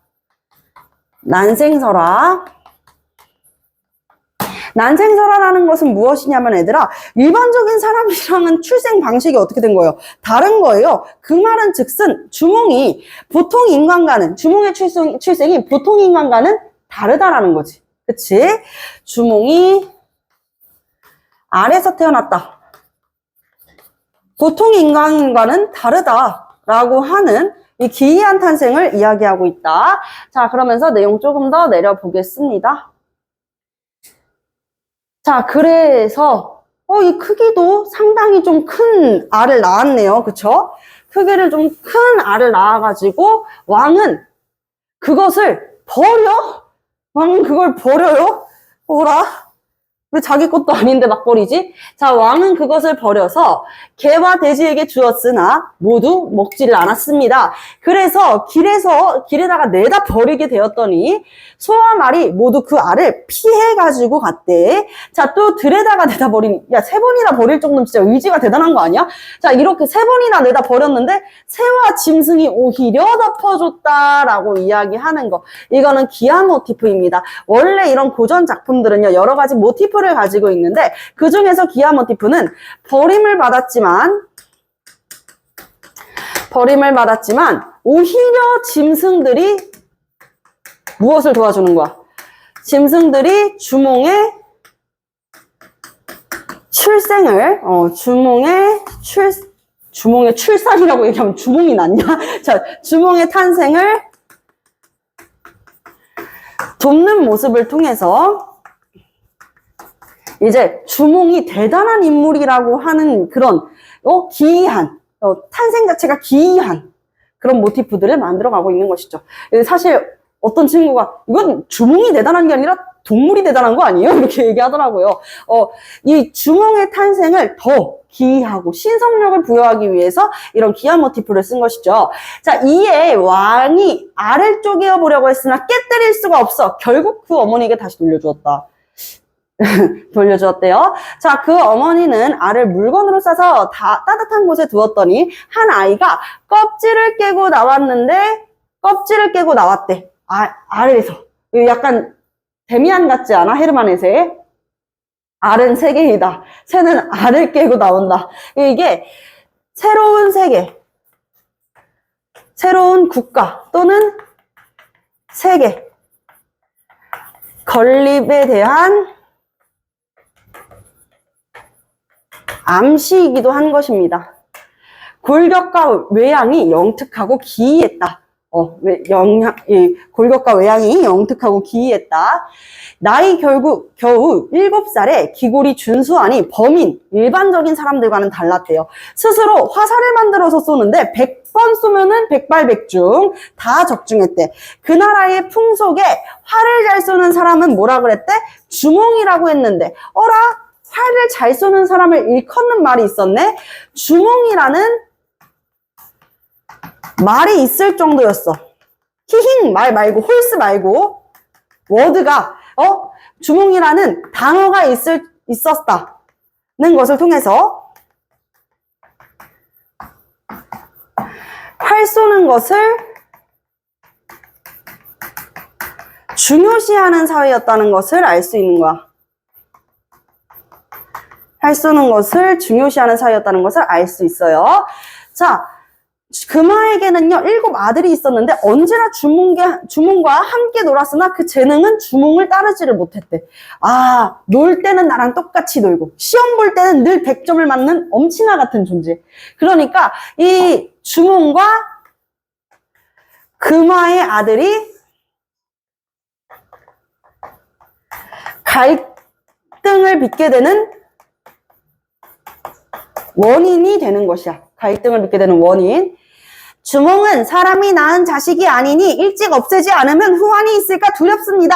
난생설화라는 것은 무엇이냐면 얘들아, 일반적인 사람이랑은 출생 방식이 어떻게 된 거예요? 다른 거예요. 그 말은 즉슨 주몽이 보통 인간과는, 주몽의 출생이 보통 인간과는 다르다라는 거지. 그치? 주몽이 알에서 태어났다. 보통 인간과는 다르다라고 하는 이 기이한 탄생을 이야기하고 있다. 자, 그러면서 내용 조금 더 내려보겠습니다. 자, 그래서 이 크기도 상당히 좀 큰 알을 낳았네요. 그쵸? 크기를 좀 큰 알을 낳아가지고 왕은 그것을 버려? 왕은 그걸 버려요? 뭐라? 왜 자기 것도 아닌데 막 버리지? 자, 왕은 그것을 버려서 개와 돼지에게 주었으나 모두 먹지를 않았습니다. 그래서 길에다가 내다 버리게 되었더니 소와 말이 모두 그 알을 피해가지고 갔대. 자, 또 들에다가 내다 버리니, 야, 3번이나 버릴 정도면 진짜 의지가 대단한 거 아니야? 자, 이렇게 3번이나 내다 버렸는데 새와 짐승이 오히려 덮어줬다라고 이야기하는 거. 이거는 기하 모티프입니다. 원래 이런 고전 작품들은요, 여러 가지 모티프를 가지고 있는데 그 중에서 기하 모티프는 버림을 받았지만 오히려 짐승들이 무엇을 도와주는 거야? 짐승들이 주몽의 출생을, 주몽의 출산이라고 얘기하면 주몽이 낫냐? 자, 주몽의 탄생을 돕는 모습을 통해서 이제 주몽이 대단한 인물이라고 하는 그런, 기이한, 탄생 자체가 기이한 그런 모티프들을 만들어가고 있는 것이죠. 사실 어떤 친구가 이건 주몽이 대단한 게 아니라 동물이 대단한 거 아니에요? 이렇게 얘기하더라고요. 이 주몽의 탄생을 더 기이하고 신성력을 부여하기 위해서 이런 기하 모티프를 쓴 것이죠. 자, 이에 왕이 알을 쪼개어 보려고 했으나 깨뜨릴 수가 없어. 결국 그 어머니에게 다시 돌려주었대요. 자, 그 어머니는 알을 물건으로 싸서 따뜻한 곳에 두었더니 한 아이가 껍질을 깨고 나왔대. 알에서. 약간 데미안 같지 않아? 헤르만헤세. 알은 세계이다. 새는 알을 깨고 나온다. 이게 새로운 세계, 새로운 국가 또는 세계, 건립에 대한 암시이기도 한 것입니다. 골격과 외양이 영특하고 기이했다. 골격과 외양이 영특하고 기이했다. 나이 겨우 7살에 기골이 준수하니 범인, 일반적인 사람들과는 달랐대요. 스스로 화살을 만들어서 쏘는데 100번 쏘면은 백발백중 다 적중했대. 그 나라의 풍속에 활을 잘 쏘는 사람은 뭐라 그랬대? 주몽이라고 했는데, 활을 잘 쏘는 사람을 일컫는 말이 있었네? 주몽이라는 말이 있을 정도였어. 히힝 말 말고 홀스 말고 워드가 주몽이라는 단어가 있었다는 것을 통해서 활 쏘는 것을 중요시하는 사회였다는 것을 알 수 있는 거야. 활 쏘는 것을 중요시하는 사회였다는 것을 알 수 있어요. 자, 금화에게는요 7 아들이 있었는데 언제나 주몽과 함께 놀았으나 그 재능은 주몽을 따르지를 못했대. 아, 놀 때는 나랑 똑같이 놀고 시험 볼 때는 늘 100점을 맞는 엄친아 같은 존재. 그러니까 이 주몽과 금화의 아들이 갈등을 빚게 되는 원인이 되는 것이야. 갈등을 빚게 되는 원인. 주몽은 사람이 낳은 자식이 아니니 일찍 없애지 않으면 후환이 있을까 두렵습니다.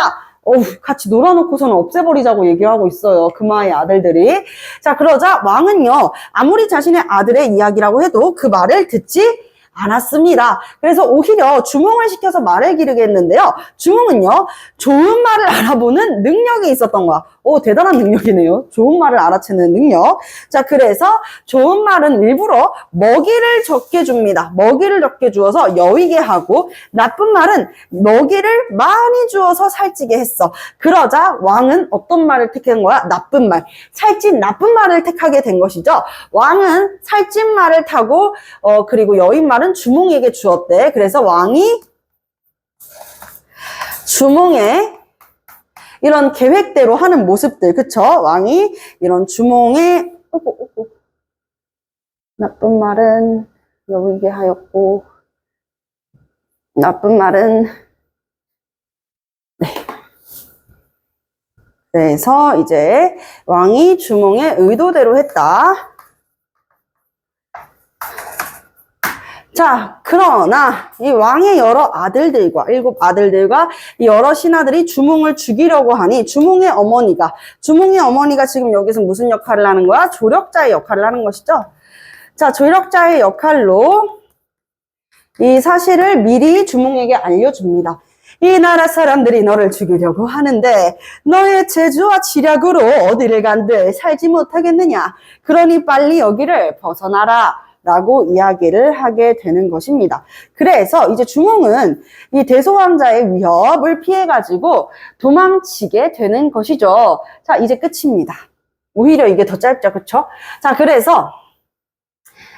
같이 놀아놓고서는 없애버리자고 얘기하고 있어요. 금화의 아들들이. 자, 그러자 왕은요, 아무리 자신의 아들의 이야기라고 해도 그 말을 듣지 않았습니다. 그래서 오히려 주몽을 시켜서 말을 기르게 했는데요. 주몽은요, 좋은 말을 알아보는 능력이 있었던 거야. 대단한 능력이네요. 좋은 말을 알아채는 능력. 자, 그래서 좋은 말은 일부러 먹이를 적게 줍니다. 먹이를 적게 주어서 여위게 하고, 나쁜 말은 먹이를 많이 주어서 살찌게 했어. 그러자 왕은 어떤 말을 택한 거야? 나쁜 말. 살찐 나쁜 말을 택하게 된 것이죠. 왕은 살찐 말을 타고, 그리고 여인 말은 주몽에게 주었대. 그래서 왕이 주몽의 이런 계획대로 하는 모습들, 그쵸? 왕이 이런 주몽의 나쁜 말은 여위게 하였고, 나쁜 말은 그래서 이제 왕이 주몽의 의도대로 했다. 자, 그러나 이 왕의 여러 아들들과 7 아들들과 이 여러 신하들이 주몽을 죽이려고 하니 주몽의 어머니가 지금 여기서 무슨 역할을 하는 거야? 조력자의 역할을 하는 것이죠. 자, 조력자의 역할로 이 사실을 미리 주몽에게 알려줍니다. 이 나라 사람들이 너를 죽이려고 하는데 너의 재주와 지략으로 어디를 간들 살지 못하겠느냐. 그러니 빨리 여기를 벗어나라. 라고 이야기를 하게 되는 것입니다. 그래서 이제 주몽은 이 대소왕자의 위협을 피해가지고 도망치게 되는 것이죠. 자, 이제 끝입니다. 오히려 이게 더 짧죠, 그쵸? 자, 그래서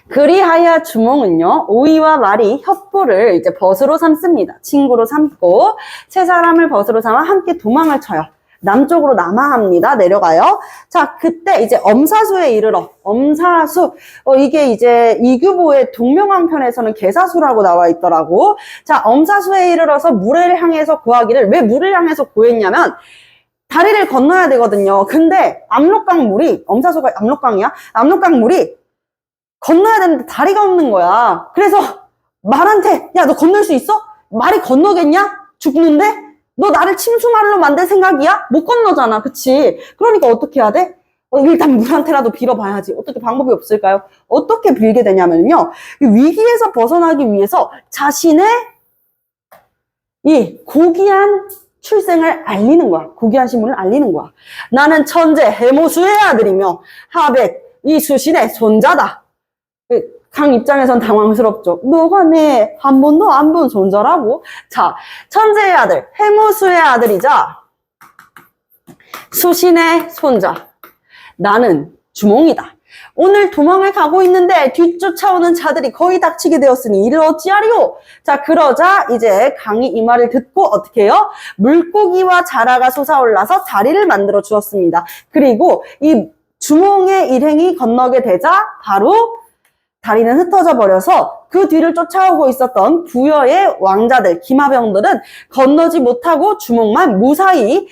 그리하여 주몽은요, 오이와 말이 협보를 이제 벗으로 삼습니다. 친구로 삼고 세 사람을 벗으로 삼아 함께 도망을 쳐요. 남쪽으로 남하합니다. 내려가요. 자, 그때 이제 엄사수에 이르러, 엄사수, 이게 이제 이규보의 동명왕 편에서는 개사수라고 나와 있더라고. 자, 엄사수에 이르러서 물을 향해서 고하기를, 왜 물을 향해서 고했냐면, 다리를 건너야 되거든요. 근데 압록강 물이, 엄사수가 압록강이야? 압록강 물이 건너야 되는데 다리가 없는 거야. 그래서 말한테, 야, 너 건널 수 있어? 말이 건너겠냐? 죽는데? 너 나를 침수말로 만들 생각이야? 못 건너잖아, 그치? 그러니까 어떻게 해야 돼? 일단 물한테라도 빌어봐야지. 어떻게 방법이 없을까요? 어떻게 빌게 되냐면요, 위기에서 벗어나기 위해서 자신의 이 고귀한 출생을 알리는 거야. 고귀한 신분을 알리는 거야. 나는 천재 해모수의 아들이며 하백 이 수신의 손자다. 강 입장에선 당황스럽죠. 너가 내 한 번도 안 본 손자라고? 자, 천재의 아들, 해모수의 아들이자 수신의 손자. 나는 주몽이다. 오늘 도망을 가고 있는데 뒤쫓아오는 자들이 거의 닥치게 되었으니 이를 어찌하리요? 자, 그러자 이제 강이 이 말을 듣고 어떻게 해요? 물고기와 자라가 솟아올라서 다리를 만들어 주었습니다. 그리고 이 주몽의 일행이 건너게 되자 바로 다리는 흩어져 버려서 그 뒤를 쫓아오고 있었던 부여의 왕자들, 기마병들은 건너지 못하고 주몽만 무사히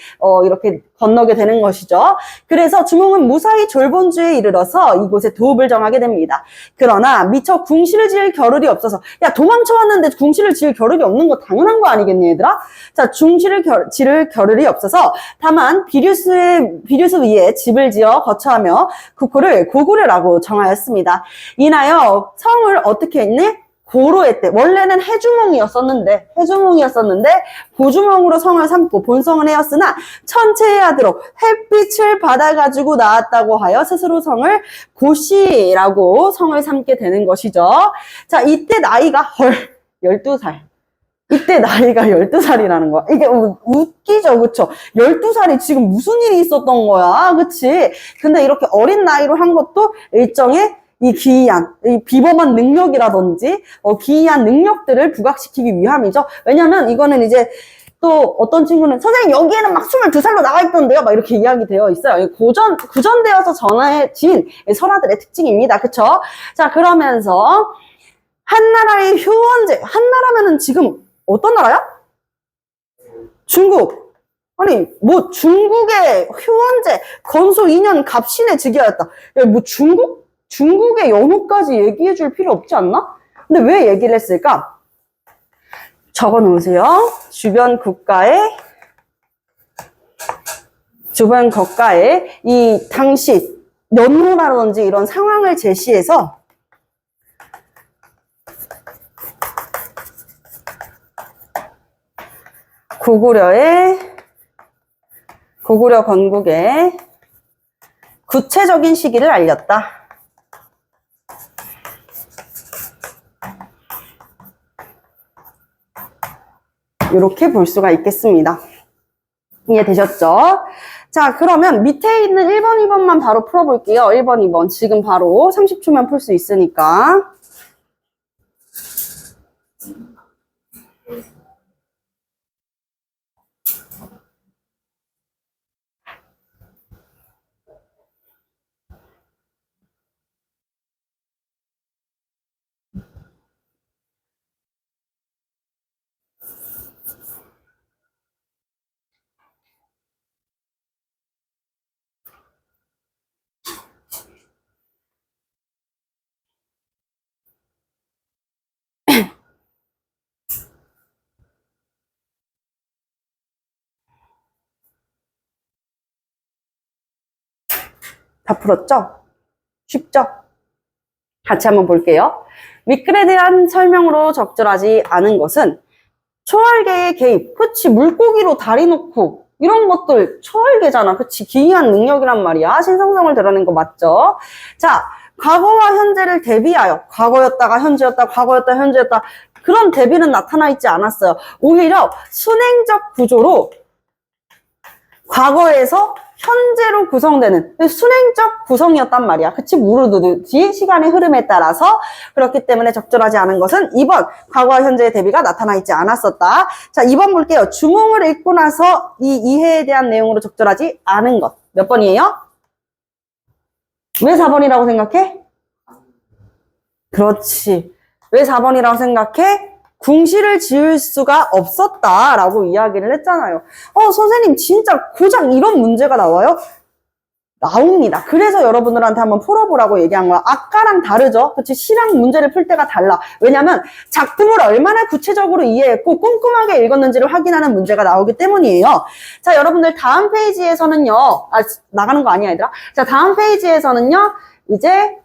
이렇게 건너게 되는 것이죠. 그래서 주몽은 무사히 졸본주에 이르러서 이곳에 도읍을 정하게 됩니다. 그러나 미처 궁시를 지을 겨를이 없어서, 야, 도망쳐왔는데 궁시를 지을 겨를이 없는 거 당연한 거 아니겠니, 얘들아? 자, 궁시를 지을 겨를이 없어서 다만 비류스 위에 집을 지어 거처하며 국호를 고구려라고 정하였습니다. 이나여 성을 어떻게 했니? 고로의 때 원래는 해주몽이었었는데 고주몽으로 성을 삼고 본성을 해였으나 천체하도록 햇빛을 받아가지고 나왔다고 하여 스스로 성을 고시라고 성을 삼게 되는 것이죠. 자, 이때 나이가 12살. 이때 나이가 12살이라는 거야. 이게 웃기죠, 그쵸? 12살이 지금 무슨 일이 있었던 거야, 그치? 근데 이렇게 어린 나이로 한 것도 일정의 이 기이한, 이 비범한 능력이라든지, 기이한 능력들을 부각시키기 위함이죠. 왜냐면 이거는 이제 또 어떤 친구는 선생님 여기에는 막 22살로 나와 있던데요? 막 이렇게 이야기되어 있어요. 구전되어서 전해진 설화들의 특징입니다. 그쵸? 자, 그러면서 한나라의 효원제, 한나라면은 지금 어떤 나라야? 중국. 아니, 뭐 중국의 효원제, 건소 2년 갑신의 즉위하였다. 야, 뭐 중국의 연호까지 얘기해 줄 필요 없지 않나? 근데 왜 얘기를 했을까? 적어 놓으세요. 주변 국가의 이 당시 연호라든지 이런 상황을 제시해서 고구려 건국의 구체적인 시기를 알렸다. 이렇게 볼 수가 있겠습니다. 이해되셨죠? 자, 그러면 밑에 있는 1번, 2번만 바로 풀어볼게요. 1번, 2번. 지금 바로 30초면 풀 수 있으니까. 다 풀었죠? 쉽죠? 같이 한번 볼게요. 밑글에 대한 설명으로 적절하지 않은 것은 초월계의 개입, 그치? 물고기로 다리 놓고 이런 것들 초월계잖아, 그치? 기이한 능력이란 말이야. 신성성을 드러낸 거 맞죠? 자, 과거와 현재를 대비하여 과거였다가 현재였다, 과거였다, 현재였다 그런 대비는 나타나 있지 않았어요. 오히려 순행적 구조로 과거에서 현재로 구성되는 순행적 구성이었단 말이야. 그치? 무르르듯이 시간의 흐름에 따라서. 그렇기 때문에 적절하지 않은 것은 2번 과거와 현재의 대비가 나타나 있지 않았었다. 자, 2번 볼게요. 주몽을 읽고 나서 이 이해에 대한 내용으로 적절하지 않은 것. 몇 번이에요? 왜 4번이라고 생각해? 그렇지. 왜 4번이라고 생각해? 궁시를 지을 수가 없었다라고 이야기를 했잖아요. 선생님 진짜 고작 이런 문제가 나와요? 나옵니다. 그래서 여러분들한테 한번 풀어보라고 얘기한 거야. 아까랑 다르죠? 그치? 시랑 문제를 풀 때가 달라. 왜냐면 작품을 얼마나 구체적으로 이해했고 꼼꼼하게 읽었는지를 확인하는 문제가 나오기 때문이에요. 자, 여러분들 다음 페이지에서는요. 나가는 거 아니야, 얘들아? 자, 다음 페이지에서는요. 이제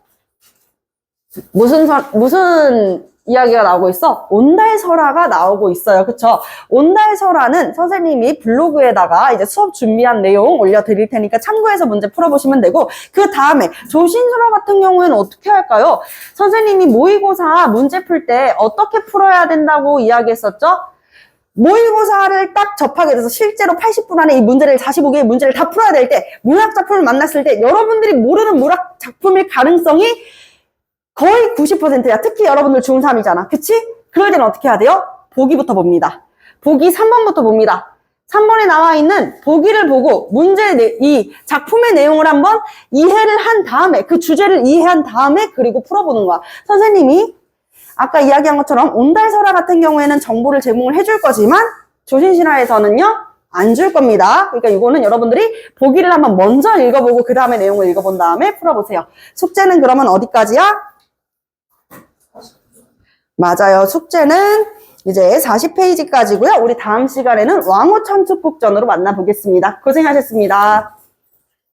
무슨 이야기가 나오고 있어? 온달설화가 나오고 있어요. 그쵸? 온달설화는 선생님이 블로그에다가 이제 수업 준비한 내용 올려드릴 테니까 참고해서 문제 풀어보시면 되고, 그 다음에 조신설화 같은 경우에는 어떻게 할까요? 선생님이 모의고사 문제 풀 때 어떻게 풀어야 된다고 이야기했었죠? 모의고사를 딱 접하게 돼서 실제로 80분 안에 이 문제를 45개의 문제를 다 풀어야 될 때, 문학 작품을 만났을 때 여러분들이 모르는 문학 작품일 가능성이 거의 90%야. 특히 여러분들 중3이잖아. 그치? 그럴 때는 어떻게 해야 돼요? 보기부터 봅니다. 보기 3번부터 봅니다. 3번에 나와 있는 보기를 보고 이 작품의 내용을 한번 이해를 한 다음에, 그 주제를 이해한 다음에 그리고 풀어보는 거야. 선생님이 아까 이야기한 것처럼 온달설화 같은 경우에는 정보를 제공을 해줄 거지만 조신신화에서는요 안 줄 겁니다. 그러니까 이거는 여러분들이 보기를 한번 먼저 읽어보고 그 다음에 내용을 읽어본 다음에 풀어보세요. 숙제는 그러면 어디까지야? 맞아요. 숙제는 이제 40페이지까지고요. 우리 다음 시간에는 왕후 천축국전으로 만나보겠습니다. 고생하셨습니다.